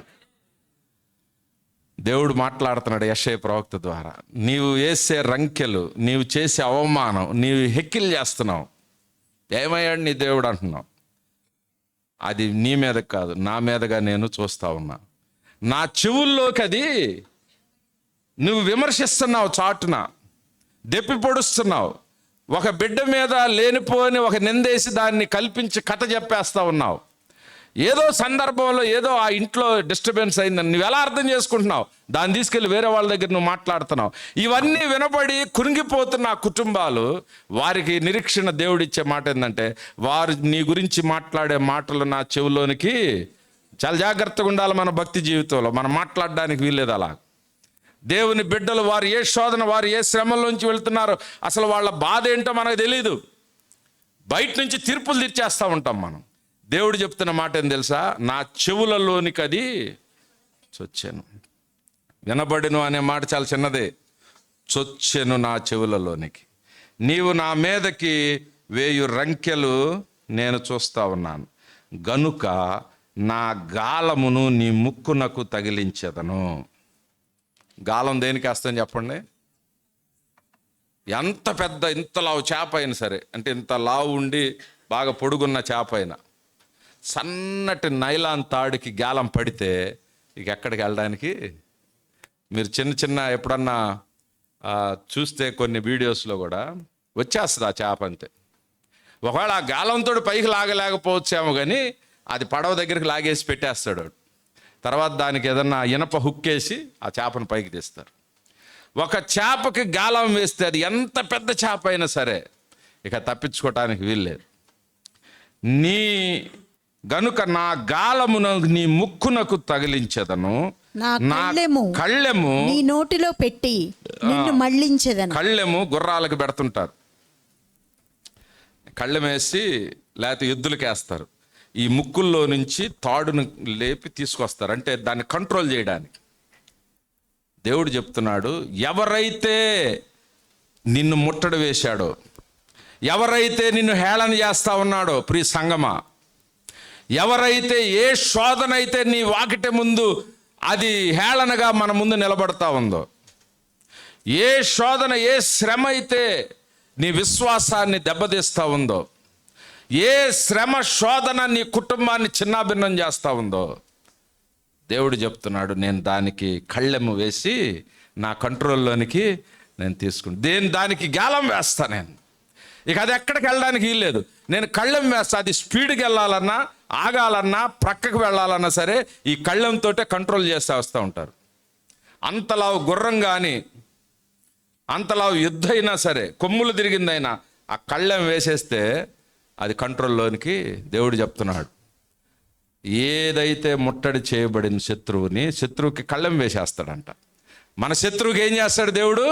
దేవుడు మాట్లాడుతున్నాడు యెషయా ప్రవక్త ద్వారా. నీవు వేసే రంకెలు, నీవు చేసే అవమానం, నీవు హెక్కిలు చేస్తున్నావు, ఏమయ్యాడు నీ దేవుడు అంటున్నావు. అది నీ మీద కాదు, నా మీదగా నేను చూస్తా ఉన్నా. నా చెవుల్లోకి అది నువ్వు విమర్శిస్తున్నావు, చాటున దెప్పి పొడుస్తున్నావు. ఒక బిడ్డ మీద లేనిపోని ఒక నిందేసి దాన్ని కల్పించి కథ చెప్పేస్తా ఉన్నావు. ఏదో సందర్భంలో ఏదో ఆ ఇంట్లో డిస్టర్బెన్స్ అయిందని నువ్వు ఎలా అర్థం చేసుకుంటున్నావు? దాన్ని తీసుకెళ్ళి వేరే వాళ్ళ దగ్గర నువ్వు మాట్లాడుతున్నావు. ఇవన్నీ వినపడి కురింగిపోతున్న కుటుంబాలు, వారికి నిరీక్షణ దేవుడిచ్చే మాట ఏంటంటే, వారు నీ గురించి మాట్లాడే మాటలు నా చెవిలోనికి చాలా జాగ్రత్తగా ఉండాలి మన భక్తి జీవితంలో. మనం మాట్లాడడానికి వీల్లేదు అలా. దేవుని బిడ్డలు వారు ఏ శోధన, వారు ఏ శ్రమల్లోంచి వెళ్తున్నారో అసలు వాళ్ళ బాధ ఏంటో మనకు తెలియదు. బయట నుంచి తీర్పులు తీర్చేస్తూ ఉంటాం మనం. దేవుడు చెప్తున్న మాట ఏం తెలుసా? నా చెవులలోనికి అది చొచ్చెను. వినబడిను అనే మాట చాలా చిన్నదే. చొచ్చెను నా చెవులలోనికి. నీవు నా మీదకి 1000 రంకెలు నేను చూస్తా ఉన్నాను గనుక నా గాలమును నీ ముక్కునకు తగిలించెదను. గాలం దేనికి వేస్తాను చెప్పండి? ఎంత పెద్ద, ఇంత లావు చేప అయినా సరే, అంటే ఇంత లావు ఉండి బాగా పొడుగున్న చేప అయినా సన్నటి నైలాన్ తాడుకి గాలం పడితే ఇక ఎక్కడికి వెళ్ళడానికి? మీరు చిన్న చిన్న ఎప్పుడన్నా చూస్తే కొన్ని వీడియోస్లో కూడా వచ్చేస్తుంది ఆ చేప అంతే. ఒకవేళ ఆ గాలంతో పైకి లాగలేకపోవచ్చేమో, కానీ అది పడవ దగ్గరికి లాగేసి పెట్టేస్తాడు. తర్వాత దానికి ఏదన్నా ఇనప హుక్కేసి ఆ చేపను పైకి తీస్తారు. ఒక చేపకి గాలం వేస్తే అది ఎంత పెద్ద చేప అయినా సరే ఇక తప్పించుకోవటానికి వీల్లేదు. నీ గనుక నా గాలమును నీ ముక్కునకు తగిలించెదను, నా కళ్ళెము నీ నోటిలో పెట్టి నిన్ను మళ్ళించెదను. కళ్ళెము గుర్రాలకు పెడుతుంటారు, కళ్ళెమేసి లేకపోతే ఎద్దులకు వేస్తారు. ఈ ముక్కుల్లో నుంచి తాడును లేపి తీసుకొస్తారు, అంటే దాన్ని కంట్రోల్ చేయడానికి. దేవుడు చెప్తున్నాడు, ఎవరైతే నిన్ను ముట్టడి వేశాడో, ఎవరైతే నిన్ను హేళన చేస్తా ఉన్నాడో, ప్రియ సంగమా, ఎవరైతే ఏ శోధన అయితే నీ వాకిట ముందు అది హేళనగా మన ముందు నిలబడతా ఉందో, ఏ శోధన, ఏ శ్రమ అయితే నీ విశ్వాసాన్ని దెబ్బతీస్తూ ఉందో, ఏ శ్రమ శోధన నీ కుటుంబాన్ని చిన్నాభిన్నం చేస్తూ ఉందో, దేవుడు చెప్తున్నాడు, నేను దానికి కళ్ళెము వేసి నా కంట్రోల్లోనికి నేను దానికి గాలం వేస్తా. నేను ఇక అది ఎక్కడికి వెళ్ళడానికి వీల్లేదు. నేను కళ్ళెం వేస్తా. అది స్పీడ్కి వెళ్ళాలన్నా, ఆగాలన్నా, ప్రక్కకు వెళ్ళాలన్నా సరే ఈ కళ్ళెంతో కంట్రోల్ చేస్తూ వస్తూ ఉంటారు. అంతలావు గుర్రం కానీ, అంతలావు యుద్ధ అయినా సరే, కొమ్ములు తిరిగిందైనా ఆ కళ్ళెం వేసేస్తే అది కంట్రోల్లోనికి దేవుడు చెప్తున్నాడు. ఏదైతే ముట్టడి చేయబడిన శత్రువుకి కళ్ళెం వేసేస్తాడంట. మన శత్రువుకి ఏం చేస్తాడు దేవుడు?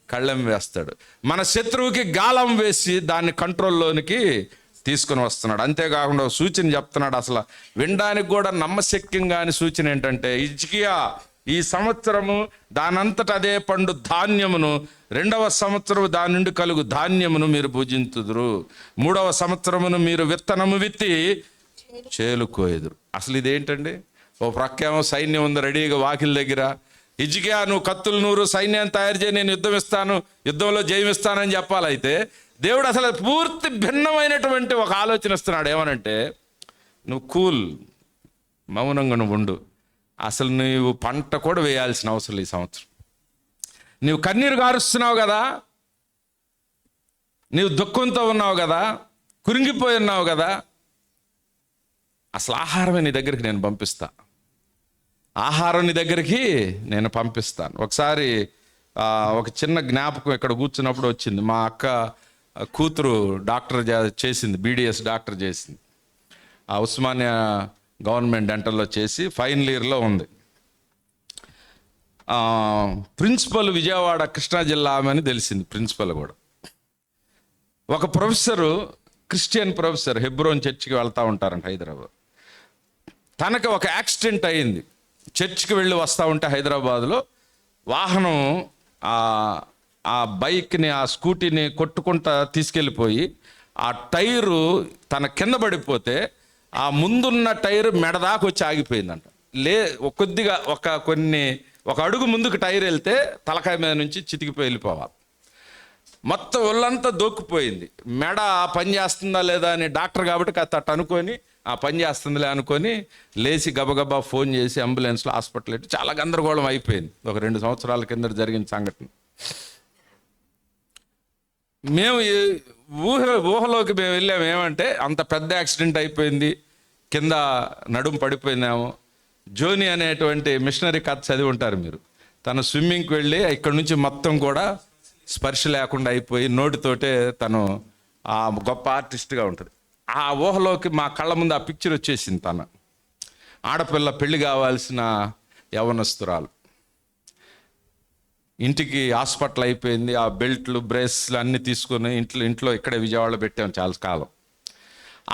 కళ్ళెం వేస్తాడు. మన శత్రువుకి గాలం వేసి దాన్ని కంట్రోల్లోనికి తీసుకుని వస్తున్నాడు. అంతేకాకుండా సూచన చెప్తున్నాడు, అసలు వినడానికి కూడా నమ్మశక్యంగా అని సూచన ఏంటంటే, హిజ్కియా ఈ సంవత్సరము దానంతట అదే పండు ధాన్యమును, 2వ సంవత్సరం దాని నుండి కలుగు ధాన్యమును మీరు భుజింతుదురు, 3వ సంవత్సరమును మీరు విత్తనము విత్తి చేలుకోయదురు. అసలు ఇదేంటండి? ఓ ప్రక్కేమో సైన్యం ఉంది రెడీగా వాకిల దగ్గర. హిజ్కియా నువ్వు కత్తులు నూరు, సైన్యాన్ని తయారు చేయి, నేను యుద్ధం ఇస్తాను, యుద్ధంలో జయమిస్తానని చెప్పాలైతే దేవుడు అసలు పూర్తి భిన్నమైనటువంటి ఒక ఆలోచన ఇస్తున్నాడు. ఏమనంటే, నువ్వు కూల్, మౌనంగా నువ్వు ఉండు. అసలు నువ్వు పంట కూడా వేయాల్సిన అవసరం ఈ సంవత్సరం. నువ్వు కన్నీరు గారుస్తున్నావు కదా, నీవు దుఃఖంతో ఉన్నావు కదా, కురింగిపోయి ఉన్నావు కదా, అసలు ఆహారమే నీ దగ్గరికి నేను పంపిస్తా. ఆహారం నీ దగ్గరికి నేను పంపిస్తాను. ఒకసారి ఒక చిన్న జ్ఞాపకం ఇక్కడ కూర్చున్నప్పుడు వచ్చింది. మా అక్క కూతురు డాక్టర్ చేసింది, BDS డాక్టర్ చేసింది. ఆ ఉస్మానియా గవర్నమెంట్ డెంటల్లో చేసి ఫైనల్ ఇయర్లో ఉంది. ప్రిన్సిపల్ విజయవాడ కృష్ణా జిల్లా అని తెలిసింది. ప్రిన్సిపల్ కూడా ఒక ప్రొఫెసరు, క్రిస్టియన్ ప్రొఫెసర్, హెబ్రోన్ చర్చికి వెళ్తూ ఉంటారంట హైదరాబాద్. తనకు ఒక యాక్సిడెంట్ అయింది. చర్చికి వెళ్ళి వస్తూ ఉంటే హైదరాబాద్లో వాహనం ఆ బైక్ని, ఆ స్కూటీని కొట్టుకుంటా తీసుకెళ్ళిపోయి ఆ టైరు తన కింద పడిపోతే ఆ ముందున్న టైరు మెడదాకా వచ్చి ఆగిపోయిందంట. కొద్దిగా ఒక అడుగు ముందుకు టైర్ వెళ్తే తలకాయ మీద నుంచి చితికిపోయి వెళ్ళిపోవాలి. మొత్తం ఒళ్ళంతా దొక్కుపోయింది. మెడ పని చేస్తుందా లేదా అని డాక్టర్ కాబట్టి అట్ట అనుకొని ఆ పని చేస్తుందిలే అనుకొని లేచి గబగబా ఫోన్ చేసి అంబులెన్స్లో హాస్పిటల్ పెట్టి చాలా గందరగోళం అయిపోయింది. ఒక 2 సంవత్సరాల కింద జరిగిన సంఘటన. మేము ఊహలోకి మేము వెళ్ళాము. ఏమంటే, అంత పెద్ద యాక్సిడెంట్ అయిపోయింది, కింద నడుము పడిపోయిందేమో. జోని అనేటువంటి మిషనరీ కథ చదివి ఉంటారు మీరు. తను స్విమ్మింగ్కి వెళ్ళి ఇక్కడ నుంచి మొత్తం కూడా స్పర్శ లేకుండా అయిపోయి నోటితోటే తను ఆ గొప్ప ఆర్టిస్ట్గా ఉంటుంది. ఆ ఊహలోకి మా కళ్ళ ముందు ఆ పిక్చర్ వచ్చేసింది. ఆడపిల్ల పెళ్లి కావాల్సిన యవనస్తురాలు. ఇంటికి హాస్పిటల్ అయిపోయింది, ఆ బెల్ట్లు బ్రేస్లు అన్నీ తీసుకొని ఇంట్లో ఇక్కడే విజయవాడలో పెట్టాము చాలా కాలం.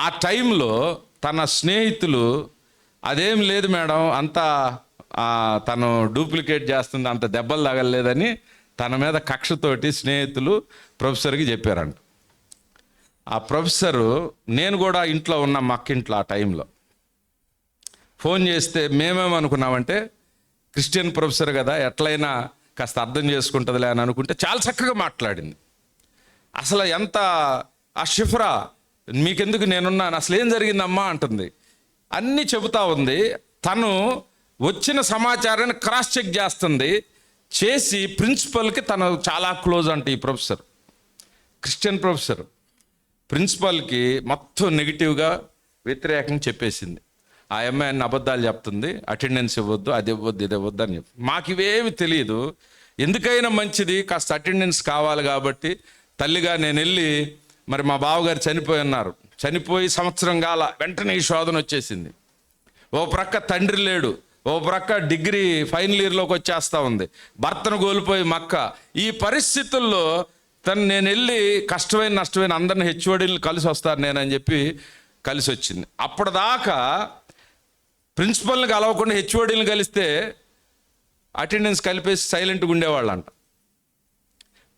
ఆ టైంలో తన స్నేహితులు అదేం లేదు మేడం, అంతా తను డూప్లికేట్ చేస్తుంది, అంత దెబ్బలు తగలలేదని తన మీద కక్షతోటి స్నేహితులు ప్రొఫెసర్కి చెప్పారంట. ఆ ప్రొఫెసరు, నేను కూడా ఇంట్లో ఉన్న మక్కింట్లో ఆ టైంలో ఫోన్ చేస్తే మేమేమనుకున్నామంటే క్రిస్టియన్ ప్రొఫెసర్ కదా ఎట్లయినా కాస్త అర్థం చేసుకుంటుందిలే అని అనుకుంటే చాలా చక్కగా మాట్లాడింది. అసలు ఎంత ఆ షిఫ్రా, మీకెందుకు నేనున్నాను, అసలు ఏం జరిగిందమ్మా అంటుంది. అన్నీ చెబుతా ఉంది. తను వచ్చిన సమాచారాన్ని క్రాస్ చెక్ చేస్తుంది. చేసి ప్రిన్సిపల్కి తను చాలా క్లోజ్ అంటే ఈ ప్రొఫెసర్, క్రిస్టియన్ ప్రొఫెసర్, ప్రిన్సిపల్కి మొత్తం నెగిటివ్గా వ్యతిరేకంగా చెప్పేసింది. ఆ అమ్మాయిని అబద్ధాలు చెప్తుంది, అటెండెన్స్ ఇవ్వద్దు, అది ఇవ్వద్దు, ఇది ఇవ్వద్దు అని చెప్పి. మాకు ఇవేమి తెలియదు, ఎందుకైనా మంచిది కాస్త అటెండెన్స్ కావాలి కాబట్టి తల్లిగా నేను వెళ్ళి, మరి మా బావగారు చనిపోయి ఉన్నారు, చనిపోయి సంవత్సరం కాల వెంటనే ఈ శోధన వచ్చేసింది. ఓ ప్రక్క తండ్రి లేడు, ఓ ప్రక్క డిగ్రీ ఫైనల్ ఇయర్లోకి వచ్చేస్తూ ఉంది, భర్తను కోల్పోయి మక్క. ఈ పరిస్థితుల్లో నేను వెళ్ళి కష్టమైన నష్టమైన అందరిని హెచ్ఓడీలు కలిసి వస్తారు నేనని చెప్పి కలిసి వచ్చింది. అప్పటిదాకా ప్రిన్సిపల్ని కలవకుండా హెచ్ఓడీని కలిస్తే అటెండెన్స్ కలిపేసి సైలెంట్గా ఉండేవాళ్ళంట.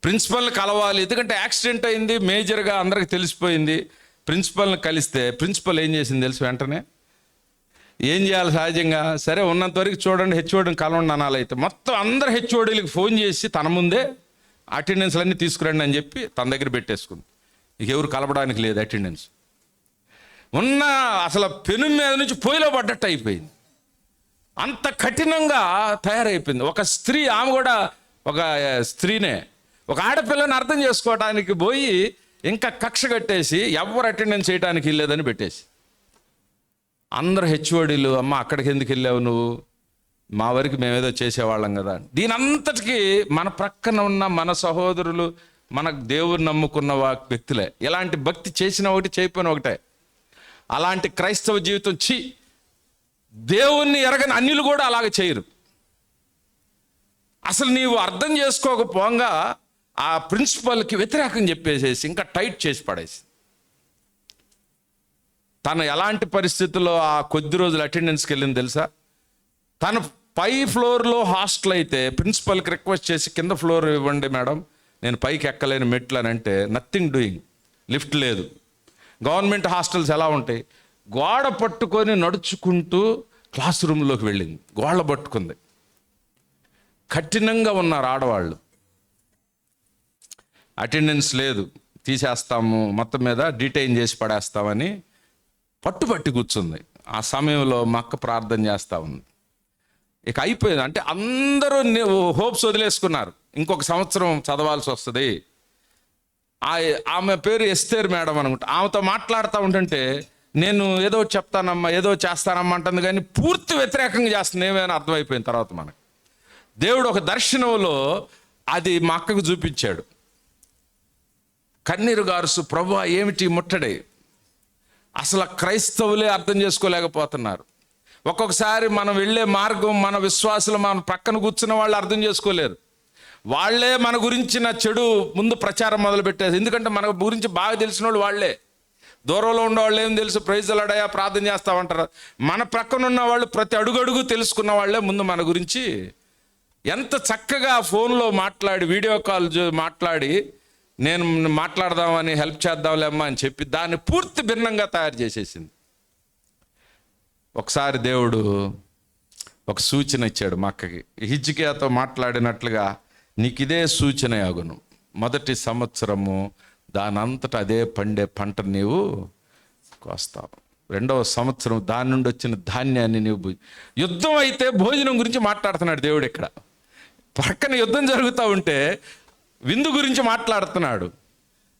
ప్రిన్సిపల్ని కలవాలి, ఎందుకంటే యాక్సిడెంట్ అయింది మేజర్గా అందరికి తెలిసిపోయింది. ప్రిన్సిపల్ని కలిస్తే ప్రిన్సిపల్ ఏం చేసింది తెలుసు, వెంటనే ఏం చేయాలి సహజంగా, సరే ఉన్నంతవరకు చూడండి, హెచ్ఓడిని కలవండి అనాలి. అయితే మొత్తం అందరు హెచ్ఓడీలకు ఫోన్ చేసి తన ముందే అటెండెన్స్లన్నీ తీసుకురండి అని చెప్పి తన దగ్గర పెట్టేసుకుంది. ఇక ఎవరు కలపడానికి లేదు అటెండెన్స్. ఉన్న అసలు పెను మీద నుంచి పొయ్యిలో పడ్డట్టు అయిపోయింది, అంత కఠినంగా తయారైపోయింది. ఒక స్త్రీ, ఆమె కూడా ఒక స్త్రీనే, ఒక ఆడపిల్లని అర్థం చేసుకోవడానికి పోయి ఇంకా కక్ష కట్టేసి ఎవరు అటెండెన్స్ చేయడానికి వెళ్ళేదని పెట్టేసి అందరు హెచ్ఓడీలు, అమ్మ అక్కడికి ఎందుకు వెళ్ళావు నువ్వు, మా వరకు మేమేదో చేసేవాళ్ళం కదా. దీని అంతటికీ మన ప్రక్కన ఉన్న మన సహోదరులు, మన దేవుని నమ్ముకున్న వ్యక్తులే ఇలాంటి భక్తి చేసిన ఒకటి, చేయకపోయిన ఒకటే. అలాంటి క్రైస్తవ జీవితం దేవుణ్ణి ఎరగని అన్యులు కూడా అలాగ చేయరు. అసలు నీవు అర్థం చేసుకోకపోగా ఆ ప్రిన్సిపల్కి వ్యతిరేకం చెప్పేసేసి ఇంకా టైట్ చేసి పడేసి, తను ఎలాంటి పరిస్థితుల్లో ఆ కొద్ది రోజులు అటెండెన్స్కి వెళ్ళింది తెలుసా. తను పై ఫ్లోర్లో హాస్టల్ అయితే ప్రిన్సిపల్కి రిక్వెస్ట్ చేసి కింద ఫ్లోర్ ఇవ్వండి మేడం, నేను పైకి ఎక్కలేని మెట్లు అని అంటే నథింగ్ డూయింగ్, లిఫ్ట్ లేదు. గవర్నమెంట్ హాస్టల్స్ ఎలా ఉంటాయి, గోడ పట్టుకొని నడుచుకుంటూ క్లాస్ రూమ్లోకి వెళ్ళింది, గోడ పట్టుకుంది. కఠినంగా ఉన్నారు ఆడవాళ్ళు, అటెండెన్స్ లేదు తీసేస్తాము, మొత్తం మీద డీటైన్ చేసి పడేస్తామని పట్టుబట్టి కూర్చుంది. ఆ సమయంలో మా అక్క ప్రార్థన చేస్తూ ఉంది. ఇక అయిపోయింది, అంటే అందరూ హోప్స్ వదిలేసుకున్నారు, ఇంకొక సంవత్సరం చదవాల్సి వస్తుంది. ఆమె పేరు ఎస్తేర్ మేడం అనుకుంటా. ఆమెతో మాట్లాడుతూ ఉంటుంటే నేను ఏదో చెప్తానమ్మా, ఏదో చేస్తానమ్మా అంటుంది, కానీ పూర్తి వ్యతిరేకంగా చేస్తుంది. ఏమైనా అర్థమైపోయిన తర్వాత మనకు దేవుడు ఒక దర్శనంలో అది మా అక్కకు చూపించాడు. కన్నీరు గారుసు, ప్రభువా ఏమిటి ముట్టడి, అసలు క్రైస్తవులే అర్థం చేసుకోలేకపోతున్నారు. ఒక్కొక్కసారి మనం వెళ్ళే మార్గం, మన విశ్వాసులు మన పక్కన కూర్చున్న వాళ్ళు అర్థం చేసుకోలేరు. వాళ్ళే మన గురించిన చెడు ముందు ప్రచారం మొదలుపెట్టారు. ఎందుకంటే మన గురించి బాగా తెలిసిన వాళ్ళు వాళ్ళే. దూరంలో ఉన్నవాళ్ళు ఏం తెలుసు, ప్రైజ్ అలాడయా ప్రార్థన చేస్తామంటారు. మన ప్రక్కన ఉన్న వాళ్ళు ప్రతి అడుగడుగు తెలుసుకున్న వాళ్ళే ముందు మన గురించి ఎంత చక్కగా ఫోన్లో మాట్లాడి, వీడియో కాల్ మాట్లాడి, నేను మాట్లాడదామని హెల్ప్ చేద్దాంలేమ్మా అని చెప్పి దాన్ని పూర్తి భిన్నంగా తయారు చేసేసింది. ఒకసారి దేవుడు ఒక సూచన ఇచ్చాడు మా అక్కకి. హిజ్కియాతో మాట్లాడినట్లుగా నీకు ఇదే సూచన యాగును, మొదటి సంవత్సరము దానంతటా అదే పండే పంట నీవు కోస్తావు, రెండవ సంవత్సరం దాని నుండి వచ్చిన ధాన్యాన్ని నీవు. యుద్ధం అయితే భోజనం గురించి మాట్లాడుతున్నాడు దేవుడు. ఇక్కడ పక్కన యుద్ధం జరుగుతూ ఉంటే విందు గురించి మాట్లాడుతున్నాడు.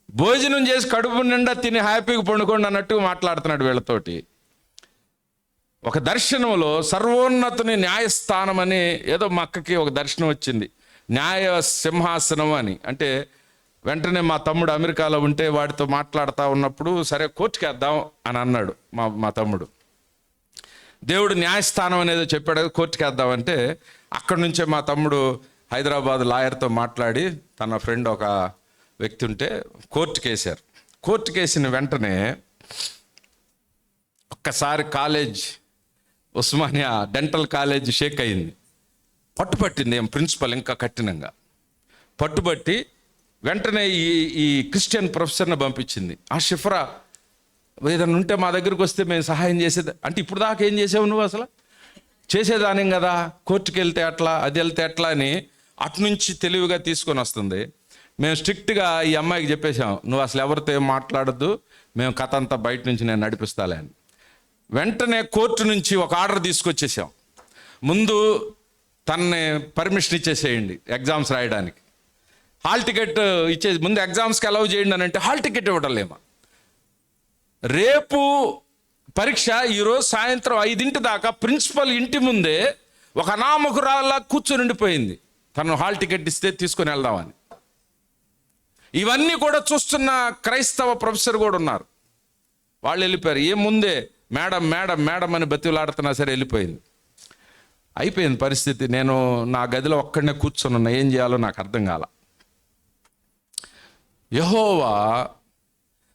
భోజనం చేసి కడుపు నిండా తిని హ్యాపీగా పండుకోండి అన్నట్టు మాట్లాడుతున్నాడు వీళ్ళతోటి. ఒక దర్శనంలో సర్వోన్నతుని న్యాయస్థానం అని ఏదో మా అక్కకి ఒక దర్శనం వచ్చింది, న్యాయ సింహాసనం అని. అంటే వెంటనే మా తమ్ముడు అమెరికాలో ఉంటే వాడితో మాట్లాడుతూ ఉన్నప్పుడు సరే కోర్టుకి వేద్దాం అని అన్నాడు మా తమ్ముడు. దేవుడు న్యాయస్థానం అనేది చెప్పాడు, కోర్టుకి వేద్దామంటే అక్కడి నుంచే మా తమ్ముడు హైదరాబాద్ లాయర్తో మాట్లాడి తన ఫ్రెండ్ ఒక వ్యక్తి ఉంటే కోర్టుకి వేశారు. కోర్టుకి వేసిన వెంటనే ఒక్కసారి college Osmania dental college shake అయింది. పట్టుబట్టింది ఏం ప్రిన్సిపల్ ఇంకా కఠినంగా పట్టుబట్టి వెంటనే ఈ క్రిస్టియన్ ప్రొఫెసర్ని పంపించింది. ఆ షిఫ్రా ఏదైనా ఉంటే మా దగ్గరికి వస్తే మేము సహాయం చేసేది అంటే, ఇప్పుడు దాకా ఏం చేసావు నువ్వు, అసలు చేసేదానేం కదా, కోర్టుకి వెళ్తే అట్లా అది వెళ్తే అట్లా అని అటు నుంచి తెలివిగా తీసుకొని వస్తుంది. మేము స్ట్రిక్ట్గా ఈ అమ్మాయికి చెప్పేశాం, నువ్వు అసలు ఎవరితో ఏం మాట్లాడద్దు, మేము కథ అంతా బయట నుంచి నేను నడిపిస్తాలే అని. వెంటనే కోర్టు నుంచి ఒక ఆర్డర్ తీసుకొచ్చేసాం, ముందు తనని పర్మిషన్ ఇచ్చేసేయండి ఎగ్జామ్స్ రాయడానికి, హాల్ టికెట్ ఇచ్చేసి ముందు ఎగ్జామ్స్కి అలౌ చేయండి అని అంటే హాల్ టికెట్ ఇవ్వటలేమా. రేపు పరీక్ష ఈరోజు సాయంత్రం 5 దాకా ప్రిన్సిపల్ ఇంటి ముందే ఒక అనామకురాల్లా కూర్చొని ఉండిపోయింది, తను హాల్ టికెట్ ఇస్తే తీసుకొని వెళ్దామని. ఇవన్నీ కూడా చూస్తున్న క్రైస్తవ ప్రొఫెసర్ కూడా ఉన్నారు. వాళ్ళు వెళ్ళిపోయారు. ముందే మేడం మేడం మేడం అని బతిలాడుతున్నా సరే వెళ్ళిపోయింది. అయిపోయింది పరిస్థితి. నేను నా గదిలో ఒక్కడనే కూర్చొని ఉన్నా, ఏం చేయాలో నాకు అర్థం కాల. యెహోవా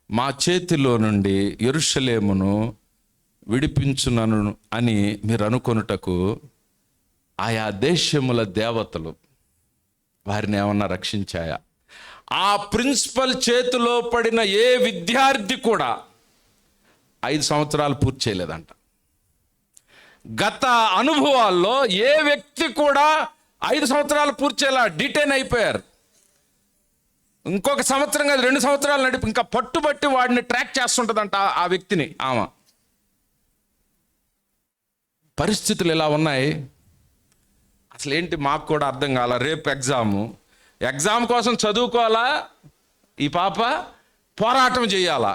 మా చేతిలో నుండి యెరూషలేమును విడిపించునను అని మీరు అనుకొనుటకు ఆయా దేశముల దేవతలు వారిని ఏమన్నా రక్షించాయా? ఆ ప్రిన్సిపల్ చేతిలో పడిన ఏ విద్యార్థి కూడా 5 సంవత్సరాలు పూర్తి చేయలేదంట. గత అనుభవాల్లో ఏ వ్యక్తి కూడా 5 సంవత్సరాలు పూర్తి చేయాల, డిటైన్ అయిపోయారు. ఇంకొక సంవత్సరం కాదు 2 సంవత్సరాలు నడిపి ఇంకా పట్టుబట్టి వాడిని ట్రాక్ చేస్తుంటుందంట ఆ వ్యక్తిని. ఆమె పరిస్థితులు ఎలా ఉన్నాయి అసలు ఏంటి మాకు కూడా అర్థం కాల. రేపు ఎగ్జామ్ కోసం చదువుకోవాలా, ఈ పాప పోరాటం చేయాలా.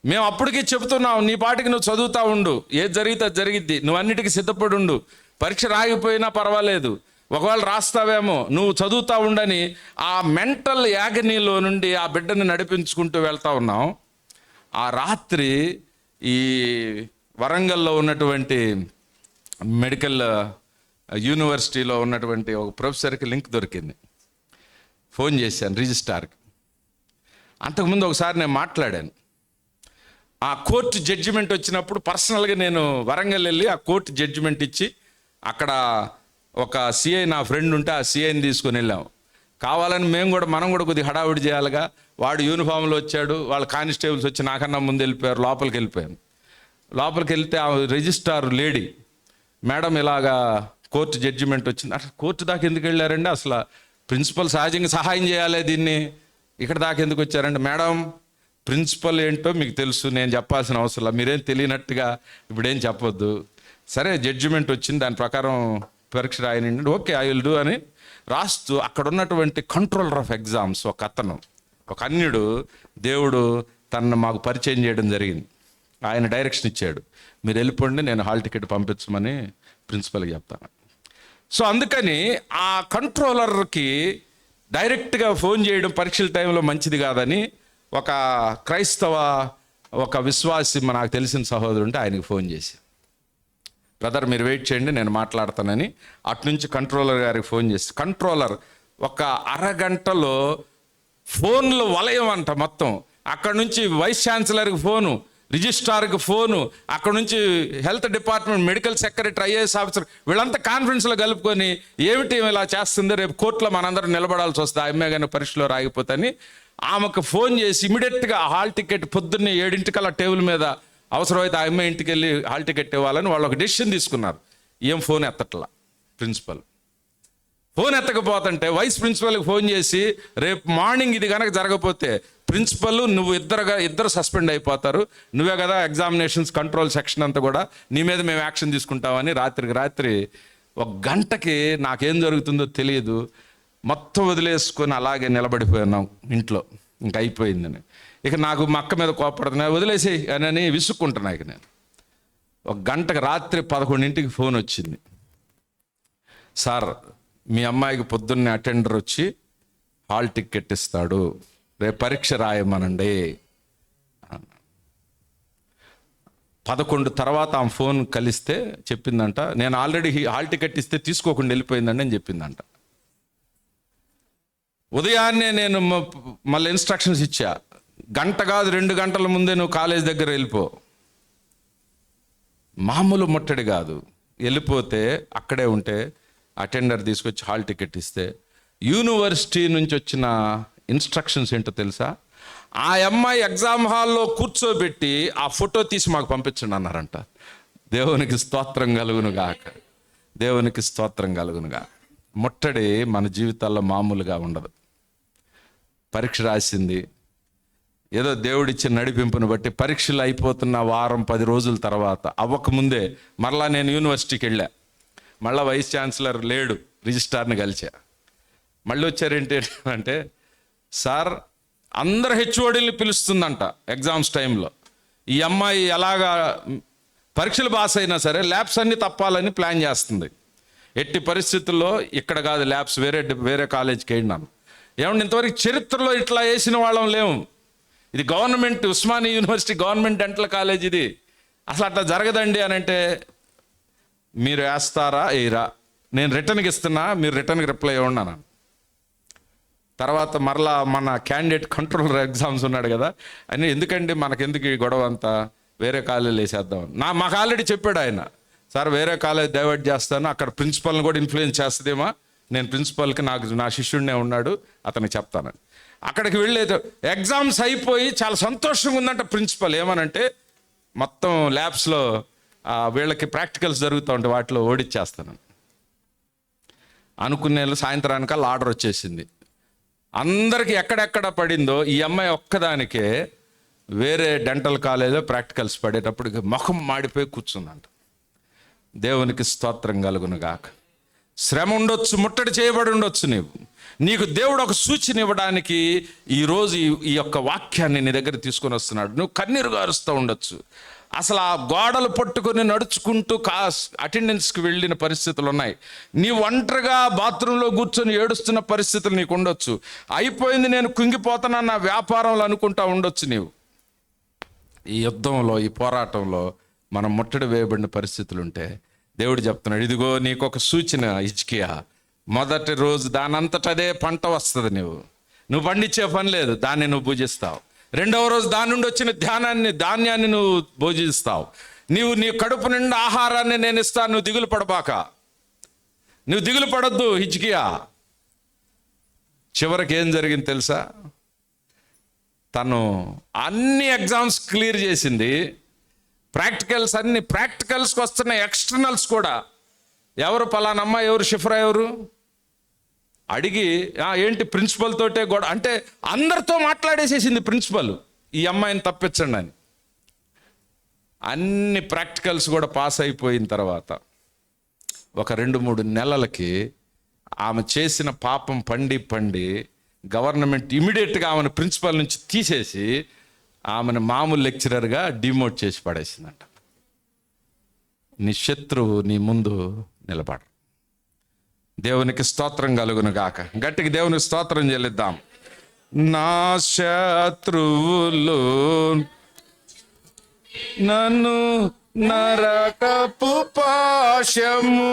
మేము అప్పటికి చెబుతున్నాం, నీ పాటికి నువ్వు చదువుతా ఉండు, ఏది జరిగితే అది జరిగిద్ది, నువ్వు అన్నిటికీ సిద్ధపడి ఉండు, పరీక్ష రాగిపోయినా పర్వాలేదు, ఒకవేళ రాస్తావేమో, నువ్వు చదువుతా ఉండని ఆ మెంటల్ యాగనీలో నుండి ఆ బిడ్డని నడిపించుకుంటూ వెళ్తా ఉన్నాం. ఆ రాత్రి ఈ వరంగల్లో ఉన్నటువంటి మెడికల్ యూనివర్సిటీలో ఉన్నటువంటి ఒక ప్రొఫెసర్కి లింక్ దొరికింది. ఫోన్ చేశాను రిజిస్ట్రార్కి. అంతకుముందు ఒకసారి నేను మాట్లాడాను. ఆ కోర్టు జడ్జిమెంట్ వచ్చినప్పుడు పర్సనల్గా నేను వరంగల్ వెళ్ళి ఆ కోర్టు జడ్జిమెంట్ ఇచ్చి అక్కడ ఒక సిఐ నా ఫ్రెండ్ ఉంటే ఆ సిఐని తీసుకొని వెళ్ళాం. కావాలని మనం కూడా కొద్దిగా హడావుడి చేయాలిగా. వాడు యూనిఫామ్లో వచ్చాడు, వాళ్ళ కానిస్టేబుల్స్ వచ్చి నాకన్నా ముందు వెళ్ళిపోయారు. లోపలికి వెళ్ళిపోయాను. లోపలికి వెళ్తే ఆ రిజిస్ట్రార్ లేడీ, మేడం ఇలాగా కోర్టు జడ్జిమెంట్ వచ్చింది. అసలు కోర్టు దాకా ఎందుకు వెళ్ళారండి, అసలు ప్రిన్సిపల్ సహజంగా సహాయం చేయాలి, దీన్ని ఇక్కడ దాకా ఎందుకు వచ్చారండి? మేడం ప్రిన్సిపల్ ఏంటో మీకు తెలుసు, నేను చెప్పాల్సిన అవసరం, మీరేం తెలియనట్టుగా ఇప్పుడేం చెప్పొద్దు. సరే జడ్జిమెంట్ వచ్చింది, దాని ప్రకారం పరీక్ష రాయనండి, ఓకే ఐ విల్ డూ అని రాస్తూ అక్కడ ఉన్నటువంటి కంట్రోలర్ ఆఫ్ ఎగ్జామ్స్ ఒక అన్యుడు దేవుడు తనను మాకు పరిచయం చేయడం జరిగింది. ఆయన డైరెక్షన్ ఇచ్చాడు, మీరు వెళ్ళిపోండి, నేను హాల్ టికెట్ పంపించమని ప్రిన్సిపల్కి చెప్తాను. సో అందుకని ఆ కంట్రోలర్కి డైరెక్ట్గా ఫోన్ చేయడం పరీక్షల టైంలో మంచిది కాదని ఒక క్రైస్తవ ఒక విశ్వాసి నాకు తెలిసిన సహోదరు ఉంటే ఆయనకి ఫోన్ చేసి, బ్రదర్ మీరు వెయిట్ చేయండి నేను మాట్లాడతానని అట్నుంచి కంట్రోలర్ గారికి ఫోన్ చేసి, కంట్రోలర్ ఒక అరగంటలో ఫోన్లు వలయం అంట మొత్తం. అక్కడ నుంచి వైస్ ఛాన్సలర్కి ఫోను, రిజిస్ట్రార్కి ఫోను, అక్కడ నుంచి health department, medical secretary, IAS officer, వీళ్ళంతా కాన్ఫరెన్స్లో కలుపుకొని ఏమిటి ఇలా చేస్తుంది, రేపు కోర్టులో మనందరం నిలబడాల్సి వస్తుంది, ఆ అమ్మాయి కానీ పరీక్షలో రాగిపోతాని ఆమెకు ఫోన్ చేసి ఇమీడియట్గా హాల్ టికెట్ పొద్దున్నే 7 టేబుల్ మీద అవసరమైతే ఆ అమ్మాయి ఇంటికి వెళ్ళి హాల్ టికెట్ ఇవ్వాలని వాళ్ళు ఒక డెసిషన్ తీసుకున్నారు. ఏం ఫోన్ ఎత్తట్లా ప్రిన్సిపల్. ఫోన్ ఎత్తకపోతుంటే వైస్ ప్రిన్సిపల్కి ఫోన్ చేసి, రేపు మార్నింగ్ ఇది కనుక జరగకపోతే ప్రిన్సిపల్ నువ్వు ఇద్దరు సస్పెండ్ అయిపోతారు, నువ్వే కదా ఎగ్జామినేషన్స్ కంట్రోల్ సెక్షన్ అంతా కూడా, నీ మీద మేము యాక్షన్ తీసుకుంటామని రాత్రి 1 గంటకి నాకేం జరుగుతుందో తెలియదు, మొత్తం వదిలేసుకొని అలాగే నిలబడిపోయినాం ఇంట్లో, ఇంక అయిపోయిందని. ఇక నాకు మా అక్క మీద కోపడుతున్నా, వదిలేసేయి అని విసుక్కుంటున్నా. ఇక నేను 1 గంటకి రాత్రి 11ంటికి ఫోన్ వచ్చింది, సార్ మీ అమ్మాయికి పొద్దున్నే అటెండర్ వచ్చి హాల్ టికెట్ ఇస్తాడు, రేపు పరీక్ష రాయమనండి. 11 తర్వాత ఆమె ఫోన్ కలిస్తే చెప్పిందంట, నేను ఆల్రెడీ హాల్ టికెట్ ఇస్తే తీసుకోకుండా వెళ్ళిపోయిందండి అని చెప్పిందంట. ఉదయాన్నే నేను మళ్ళీ ఇన్స్ట్రక్షన్స్ ఇచ్చా, గంట కాదు 2 గంటల ముందే నువ్వు కాలేజ్ దగ్గర వెళ్ళిపో. మామూలు ముట్టడి కాదు. వెళ్ళిపోతే అక్కడే ఉంటే అటెండర్ తీసుకొచ్చి హాల్ టికెట్ ఇస్తే, యూనివర్సిటీ నుంచి వచ్చిన ఇన్స్ట్రక్షన్స్ ఏంటో తెలుసా? ఆ అమ్మాయి ఎగ్జామ్ హాల్లో కూర్చోబెట్టి ఆ ఫోటో తీసి మాకు పంపించండి అన్నారంట. దేవునికి స్తోత్రం కలుగును గాక, దేవునికి స్తోత్రం కలుగును గాక. ముట్టడి మన జీవితాల్లో మామూలుగా ఉండదు. పరీక్ష రాసింది, ఏదో దేవుడిచ్చిన నడిపింపును బట్టి పరీక్షలు అయిపోతున్న వారం 10 రోజుల తర్వాత అవ్వకముందే మరలా నేను యూనివర్సిటీకి వెళ్ళా. మళ్ళీ వైస్ ఛాన్సలర్ లేడు, రిజిస్ట్రార్ని కలిసా. మళ్ళీ వచ్చారేంటి అంటే, సార్ అందరు హెచ్ఓడీని పిలుస్తుందంట ఎగ్జామ్స్ టైంలో. ఈ అమ్మాయి ఎలాగా పరీక్షలు పాస్ అయినా సరే ల్యాబ్స్ అన్నీ తప్పాలని ప్లాన్ చేస్తుంది. ఎట్టి పరిస్థితుల్లో ఇక్కడ కాదు ల్యాబ్స్, వేరే కాలేజ్కి వెళ్ళినాను. ఏమంటే ఇంతవరకు చరిత్రలో ఇట్లా వేసిన వాళ్ళం లేవు. ఇది government, Osmania university government dental college, ఇది అసలు అట్లా జరగదండి అని అంటే, మీరు వేస్తారా వేయరా, నేను రిటర్న్కి ఇస్తున్నా, మీరు రిటర్న్కి రిప్లై ఇవ్వండి అన్నాను. తర్వాత మరలా మన క్యాండిడేట్ కంట్రోలర్ ఎగ్జామ్స్ ఉన్నాడు కదా, అని ఎందుకండి మనకెందుకు ఈ గొడవ అంతా, వేరే కాలేజీలు వేసేద్దాం. మాకు ఆల్రెడీ చెప్పాడు ఆయన, సార్ వేరే కాలేజ్ డైవర్ట్ చేస్తాను, అక్కడ ప్రిన్సిపల్ని కూడా ఇన్ఫ్లుయెన్స్ చేస్తుందేమో, నేను ప్రిన్సిపల్కి నా శిష్యుడినే ఉన్నాడు అతనికి చెప్తానని. అక్కడికి వెళ్ళేది ఎగ్జామ్స్ అయిపోయి చాలా సంతోషంగా ఉందంట ప్రిన్సిపల్. ఏమనంటే, మొత్తం ల్యాబ్స్లో వీళ్ళకి ప్రాక్టికల్స్ జరుగుతూ ఉంటే వాటిలో ఓడిచ్చేస్తాను అనుకునే సాయంత్రానికల్లా ఆర్డర్ వచ్చేసింది. అందరికీ ఎక్కడెక్కడ పడిందో ఈ అమ్మాయి ఒక్కదానికే వేరే డెంటల్ కాలేజీలో ప్రాక్టికల్స్ పడేటప్పుడు ముఖం మాడిపోయి కూర్చుందంట. దేవునికి స్తోత్రం కలుగును గాక. శ్రమ ఉండొచ్చు, ముట్టడి చేయబడి ఉండొచ్చు, నీకు దేవుడు ఒక సూచన ఇవ్వడానికి ఈరోజు ఈ యొక్క వాక్యాన్ని నీ దగ్గర తీసుకొని వస్తున్నాడు. నువ్వు కన్నీరు గారుస్తూ ఉండొచ్చు. అసలు ఆ గోడలు పట్టుకొని నడుచుకుంటూ అటెండెన్స్కి వెళ్ళిన పరిస్థితులు ఉన్నాయి. నీ ఒంటరిగా బాత్రూంలో కూర్చొని ఏడుస్తున్న పరిస్థితులు నీకు ఉండొచ్చు. అయిపోయింది, నేను కుంగిపోతున్నా నా వ్యాపారంలో అనుకుంటా ఉండొచ్చు నీవు. ఈ యుద్ధంలో, ఈ పోరాటంలో మనం ముట్టడి వేయబడిన పరిస్థితులు ఉంటే దేవుడు చెప్తున్నాడు, ఇదిగో నీకు ఒక సూచన హిజ్కియా. మొదటి రోజు దానంతటదే పంట వస్తుంది, నువ్వు పండించే పని లేదు, దాన్ని నువ్వు భుజిస్తావు. రెండవ రోజు దాని నుండి వచ్చిన ధాన్యాన్ని నువ్వు భోజిస్తావు. నీ కడుపు నిండా ఆహారాన్ని నేను ఇస్తాను, నువ్వు దిగులు పడబాక, నువ్వు దిగులు పడొద్దు హిజ్కియా. చివరికి ఏం జరిగింది తెలుసా? తను అన్ని ఎగ్జామ్స్ క్లియర్ చేసింది, ప్రాక్టికల్స్కి వస్తున్న ఎక్స్టర్నల్స్ కూడా, ఎవరు పలానమ్మ, ఎవరు షిఫ్రా, ఎవరు అడిగి ఏంటి ప్రిన్సిపల్ తోటే గొడవ అంటే అందరితో మాట్లాడేసేసింది ప్రిన్సిపల్, ఈ అమ్మాయిని తప్పించండి అని. అన్ని ప్రాక్టికల్స్ కూడా పాస్ అయిపోయిన తర్వాత ఒక 2-3 నెలలకి ఆమె చేసిన పాపం పండి గవర్నమెంట్ ఇమీడియట్గా ఆమెను ప్రిన్సిపల్ నుంచి తీసేసి ఆమెను మామూలు లెక్చరర్గా డిమోట్ చేసి పడేసిందంట. నీ శత్రువు నీ ముందు నిలబడు. దేవునికి స్తోత్రం కలుగును గాక. గట్టికి దేవునికి స్తోత్రం చెల్లిద్దాం. నా శత్రువులు నన్ను నరకపు పాశము,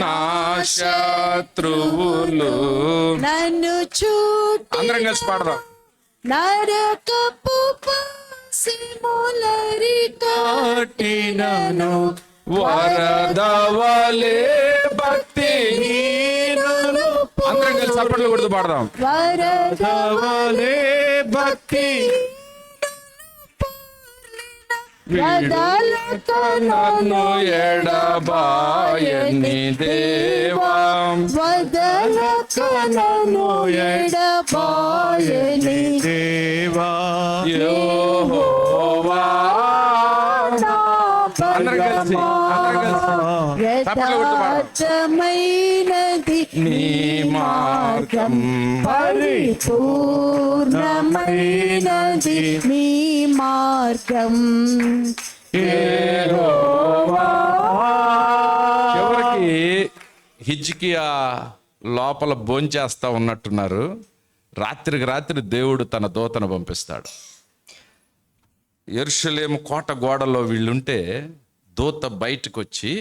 నా శత్రువులు నన్ను చుట్టి అందరం కలిసి పాడదాం. నరకపు పాశములరి కాటినను వరదవలే భక్తిహీనులు, అందరం కలిసి చప్పట్లు కొడుతూ పాడదాం. వరదవలే భక్తి నన్ను ఎడబాయని దేవా, వదలకనను ఎడబాయని దేవా యెహోవా. అందరం కలిసి చప్పట్లు కొడుతూ పాడదాం. యథార్థమైనది నీ మార్గం పరిపూర్ణమైనది నీ మార్గం. చివరికి హిజ్కియా లోపల భోంచేస్తా ఉన్నట్టున్నారు. రాత్రికి రాత్రి దేవుడు తన దూతను పంపిస్తాడు. యెరూషలేము కోట గోడలో వీళ్ళుంటే దూత బయటకు వచ్చి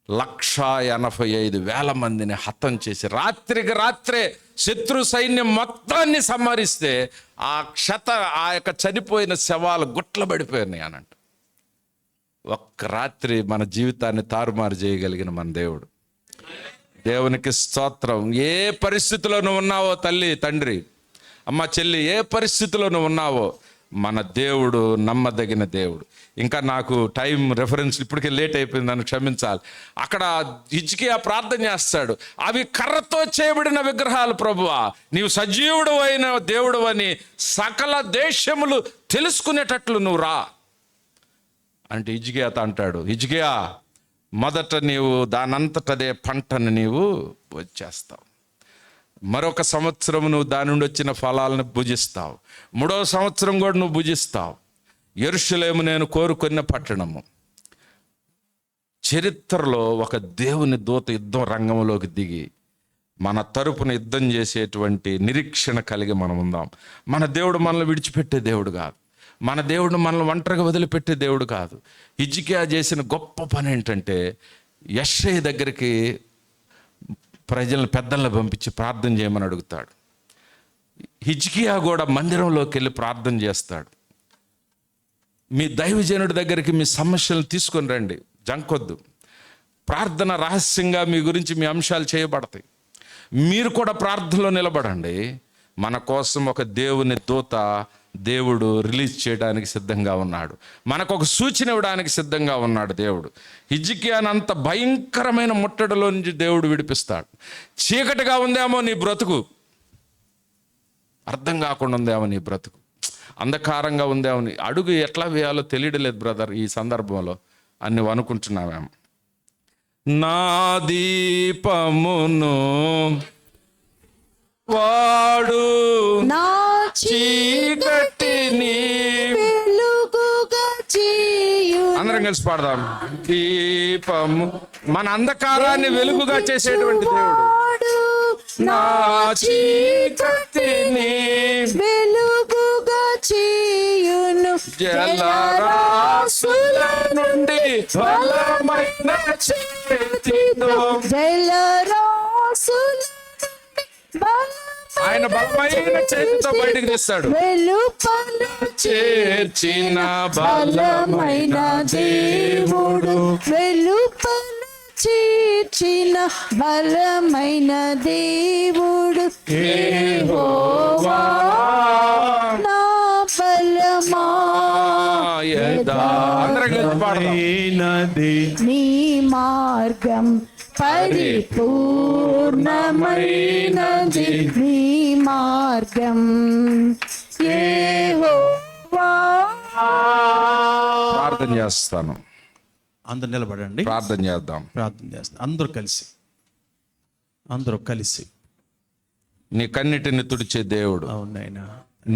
185,000 మందిని హతం చేసి రాత్రికి రాత్రే శత్రు సైన్యం మొత్తాన్ని సంహరిస్తే ఆ యొక్క చనిపోయిన శవాలు గుట్లబడిపోయినాయి అనంట. ఒక్క రాత్రి మన జీవితాన్ని తారుమారు చేయగలిగిన మన దేవుడు. దేవునికి స్తోత్రం. ఏ పరిస్థితిలో నువ్వు ఉన్నావో తల్లి, తండ్రి, అమ్మ, చెల్లి, ఏ పరిస్థితిలో నువ్వు ఉన్నావో మన దేవుడు నమ్మదగిన దేవుడు. ఇంకా నాకు టైం రెఫరెన్స్ ఇప్పటికే లేట్ అయిపోయింది, నన్ను క్షమించాలి. అక్కడ హిజ్కియా ప్రార్థన చేస్తాడు, అవి కర్రతో చేయబడిన విగ్రహాలు ప్రభువా, నీవు సజీవుడు అయిన దేవుడు అని సకల దేశములు తెలుసుకునేటట్లు నువ్వు రా అంటే హిజ్కియాతో అంటాడు, హిజ్కియా, మొదట నీవు దానంతటదే పంటను నీవు వచ్చేస్తావు, మరొక సంవత్సరం నువ్వు దాని నుండి వచ్చిన ఫలాలను భుజిస్తావు, 3వ సంవత్సరం కూడా నువ్వు భుజిస్తావు. యెరూషలేము నేను కోరుకున్న పట్టణము. చరిత్రలో ఒక దేవుని దూత యుద్ధం రంగంలోకి దిగి మన తరపున యుద్ధం చేసేటువంటి నిరీక్షణ కలిగి మనం ఉందాం. మన దేవుడు మనల్ని విడిచిపెట్టే దేవుడు కాదు. మన దేవుడు మనల్ని ఒంటరిగా వదిలిపెట్టే దేవుడు కాదు. హిజ్కియా చేసిన గొప్ప పని ఏంటంటే యెషయా దగ్గరికి ప్రజలను, పెద్దలను పంపించి ప్రార్థన చేయమని అడుగుతాడు. హిజ్కియా కూడా మందిరంలోకి వెళ్ళి ప్రార్థన చేస్తాడు. మీ దైవజనుడి దగ్గరికి మీ సమస్యలను తీసుకొని రండి, జంకొద్దు. ప్రార్థన రహస్యంగా మీ గురించి మీ అంశాలు చేయబడతాయి. మీరు కూడా ప్రార్థనలో నిలబడండి. మన కోసం ఒక దేవుని దూత దేవుడు రిలీజ్ చేయడానికి సిద్ధంగా ఉన్నాడు. మనకు ఒక సూచన ఇవ్వడానికి సిద్ధంగా ఉన్నాడు దేవుడు. హిజ్కియాను అంత భయంకరమైన ముట్టడిలో నుంచి దేవుడు విడిపిస్తాడు. చీకటిగా ఉందేమో నీ బ్రతుకు, అర్థం కాకుండా ఉందేమో నీ బ్రతుకు, అంధకారంగా ఉందేమో, అడుగు ఎట్లా వేయాలో తెలియలేదు బ్రదర్ ఈ సందర్భంలో అని నువ్వు అనుకుంటున్నావేమో. నా దీపమును వాడు నా చీకటిని వెలుగుగా చేయు. అందరం కలిసి పాడదాం. దీపము, మన అంధకారాన్ని వెలుగుగా చేసేటువంటి దేవుడు. నా చీకటిని వెలుగుగా చేయును. జలరాశుల నుండి బలమైన చేతితో, జలరాశుల ఆయన బలమైన చేతితో బయటికి తీస్తాడు. వెలుపల చేర్చిన బలమైన దేవుడు, వెలుపల చేర్చిన బలమైన దేవుడు యెహోవా నా బలమా. అందరం కలిసి పాడదాం. నీ మార్గం పరిపూర్ణమైనది, నీ మార్గం యెహోవా. ప్రార్థన చేస్తాను, అందరు నిలబడండి, ప్రార్థన చేద్దాం. ప్రార్థన చేస్తాం. అందరూ కలిసి నీ కన్నిటిని తుడిచే దేవుడు, అవునైనా,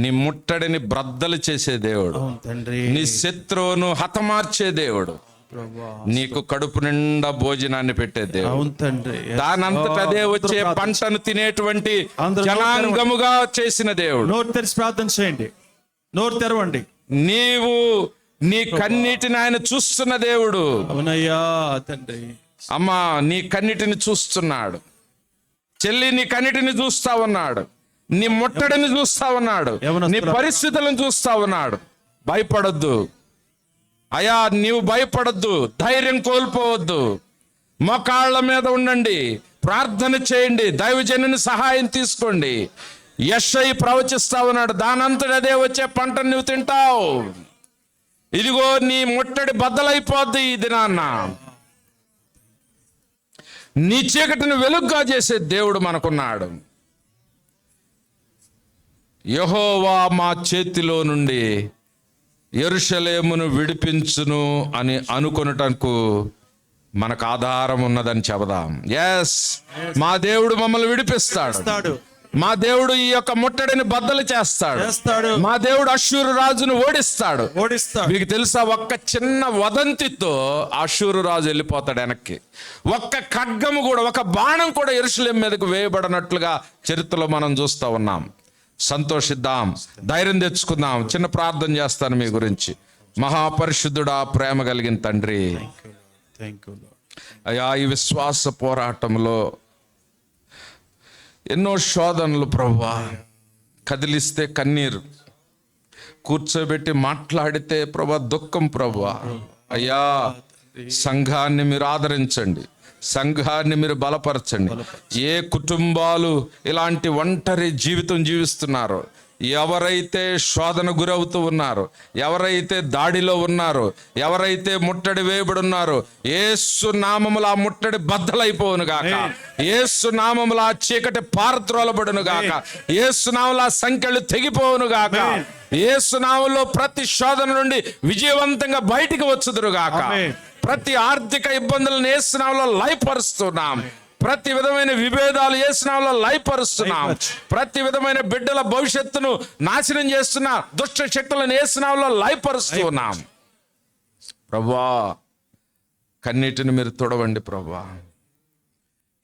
నీ ముట్టడిని బ్రద్దలు చేసే దేవుడు, అవును తండ్రి, నీ శత్రువును హతమార్చే దేవుడు, నీకు కడుపు నిండా భోజనాన్ని పెట్టే దేవుడు, అవును తండ్రి, దానంతటదే వచ్చే పంటను తినేటువంటి జనాంగముగా చేసిన దేవుడు. నోరు తెరిచి ప్రార్థన చేయండి, నోరు తెరవండి. నీవు నీ కన్నీటిని ఆయన చూస్తున్న దేవుడు. అవునయ్యా తండ్రి, అమ్మా, నీ కన్నిటిని చూస్తున్నాడు. చెల్లి, నీ కన్నిటిని చూస్తా ఉన్నాడు. నీ ముట్టడిని చూస్తా ఉన్నాడు. నీ పరిస్థితులను చూస్తా ఉన్నాడు. భయపడొద్దు అయ్యా, నీవు భయపడొద్దు, ధైర్యం కోల్పోవద్దు. మోకాళ్ళ మీద ఉండండి, ప్రార్థన చేయండి, దైవజనుని సహాయం తీసుకోండి. యెషయా ప్రవచిస్తా ఉన్నాడు, దానంతట అదే వచ్చే పంటను నువ్వు తింటావు. ఇదిగో నీ ముట్టడి బద్దలైపోద్ది ఈ దినాన్న. నీ చీకటిని వెలుగుగా చేసే దేవుడు మనకున్నాడు. యెహోవా మా చేతిలో నుండి యెరూషలేమును విడిపించును అని అనుకొనుటకు మనకు ఆధారం ఉన్నదని చెబుదాం. ఎస్, మా దేవుడు మమ్మల్ని విడిపిస్తాడు. మా దేవుడు ఈ యొక్క ముట్టడిని బద్దలు చేస్తాడు. మా దేవుడు అష్షూరు రాజును ఓడిస్తాడు. మీకు తెలుసా, ఒక్క చిన్న వదంతితో అష్షూరు రాజు వెళ్ళిపోతాడు వెనక్కి. ఒక్క ఖడ్గము కూడా, ఒక బాణం కూడా యెరూషలేము మీదకు వేయబడినట్లుగా చరిత్రలో మనం చూస్తూ ఉన్నాం. సంతోషిద్దాం, ధైర్యం తెచ్చుకుందాం. చిన్న ప్రార్థన చేస్తాను మీ గురించి. మహాపరిశుద్ధుడా, ప్రేమ కలిగిన తండ్రి, థ్యాంక్ యూ. అయ్యా, ఈ విశ్వాస పోరాటంలో ఎన్నో శోధనలు ప్రభువా, కదిలిస్తే కన్నీరు, కూర్చోబెట్టి మాట్లాడితే ప్రభా దుఃఖం ప్రభువా. అయ్యా, సంఘాన్ని మీరు ఆదరించండి, సంఘాన్ని మీరు బలపరచండి. ఏ కుటుంబాలు ఇలాంటి ఒంటరి జీవితం జీవిస్తున్నారో, ఎవరైతే శోధన గురవుతూ ఉన్నారో, ఎవరైతే దాడిలో ఉన్నారో, ఎవరైతే ముట్టడి వేయబడి ఉన్నారో, యేసు నామముల ఆ ముట్టడి బద్దలైపోవును గాక, యేసు నామముల ఆ చీకటి పారద్రోలబడును గాక, యేసు నామముల ఆ సంఖ్యలు తెగిపోవును గాక, యేసు నామములో ప్రతి శోధన నుండి విజయవంతంగా బయటికి వచ్చుదురు గాక. ప్రతి ఆర్థిక ఇబ్బందులను యేసు నామములో లయపరుస్తున్నాం. ప్రతి విధమైన విభేదాలు యేసు నామములో లయపరుస్తున్నాం. ప్రతి విధమైన బిడ్డల భవిష్యత్తును నాశనం చేస్తున్న దుష్ట శక్తులను యేసు నామములో లయపరుస్తున్నాం. ప్రభువా, కన్నీటిని మీరు తుడవండి ప్రభువా.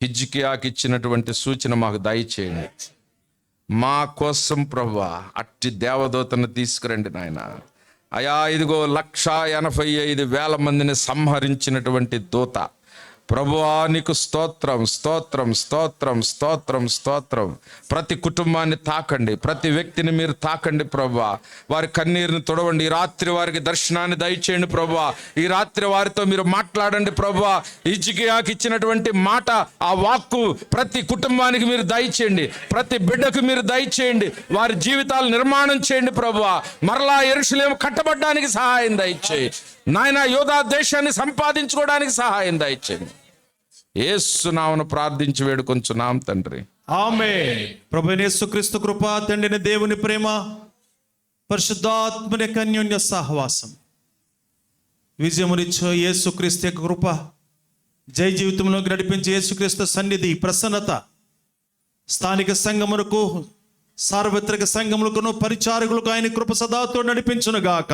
హిజ్కియాకి ఇచ్చినటువంటి సూచన మాకు దయచేయండి. మా కోసం ప్రభువా అట్టి దేవదూతను తీసుకురండి నాయన. అయా, ఇదిగో 185,000 మందిని సంహరించినటువంటి దూత ప్రభువా, నీకు స్తోత్రం, స్తోత్రం, స్తోత్రం, స్తోత్రం, స్తోత్రం. ప్రతి కుటుంబాన్ని తాకండి, ప్రతి వ్యక్తిని మీరు తాకండి ప్రభువా. వారి కన్నీరుని తుడవండి. ఈ రాత్రి వారికి దర్శనాన్ని దయచేయండి ప్రభువా. ఈ రాత్రి వారితో మీరు మాట్లాడండి ప్రభువా. హిజ్కియాకి ఇచ్చినటువంటి మాట, ఆ వాక్కు ప్రతి కుటుంబానికి మీరు దయచేయండి, ప్రతి బిడ్డకు మీరు దయచేయండి. వారి జీవితాలు నిర్మాణం చేయండి ప్రభువా. మరలా యెరూషలేము కట్టబడ్డానికి సహాయం దయచేయి నాయన. యోధా దేశాన్ని సంపాదించుకోవడానికి సహాయం దయచేయండి. యేసు నామమున ప్రార్థించి వేడుకొంచున్నాం తండ్రి, ఆమేన్. ప్రభువైన యేసుక్రీస్తు కృప, తండ్రిని దేవుని ప్రేమ, పరిశుద్ధాత్మని యొక్క అన్యోన్య సహవాసం, విజయమునిచ్చే యేసుక్రీస్తు యొక్క కృప, జయ జీవితంలోకి నడిపించే యేసుక్రీస్తు సన్నిధి, ప్రసన్నత స్థానిక సంఘములకు, సార్వత్రిక సంఘములకును, పరిచారకులకు ఆయన కృప సదాతో నడిపించును గాక.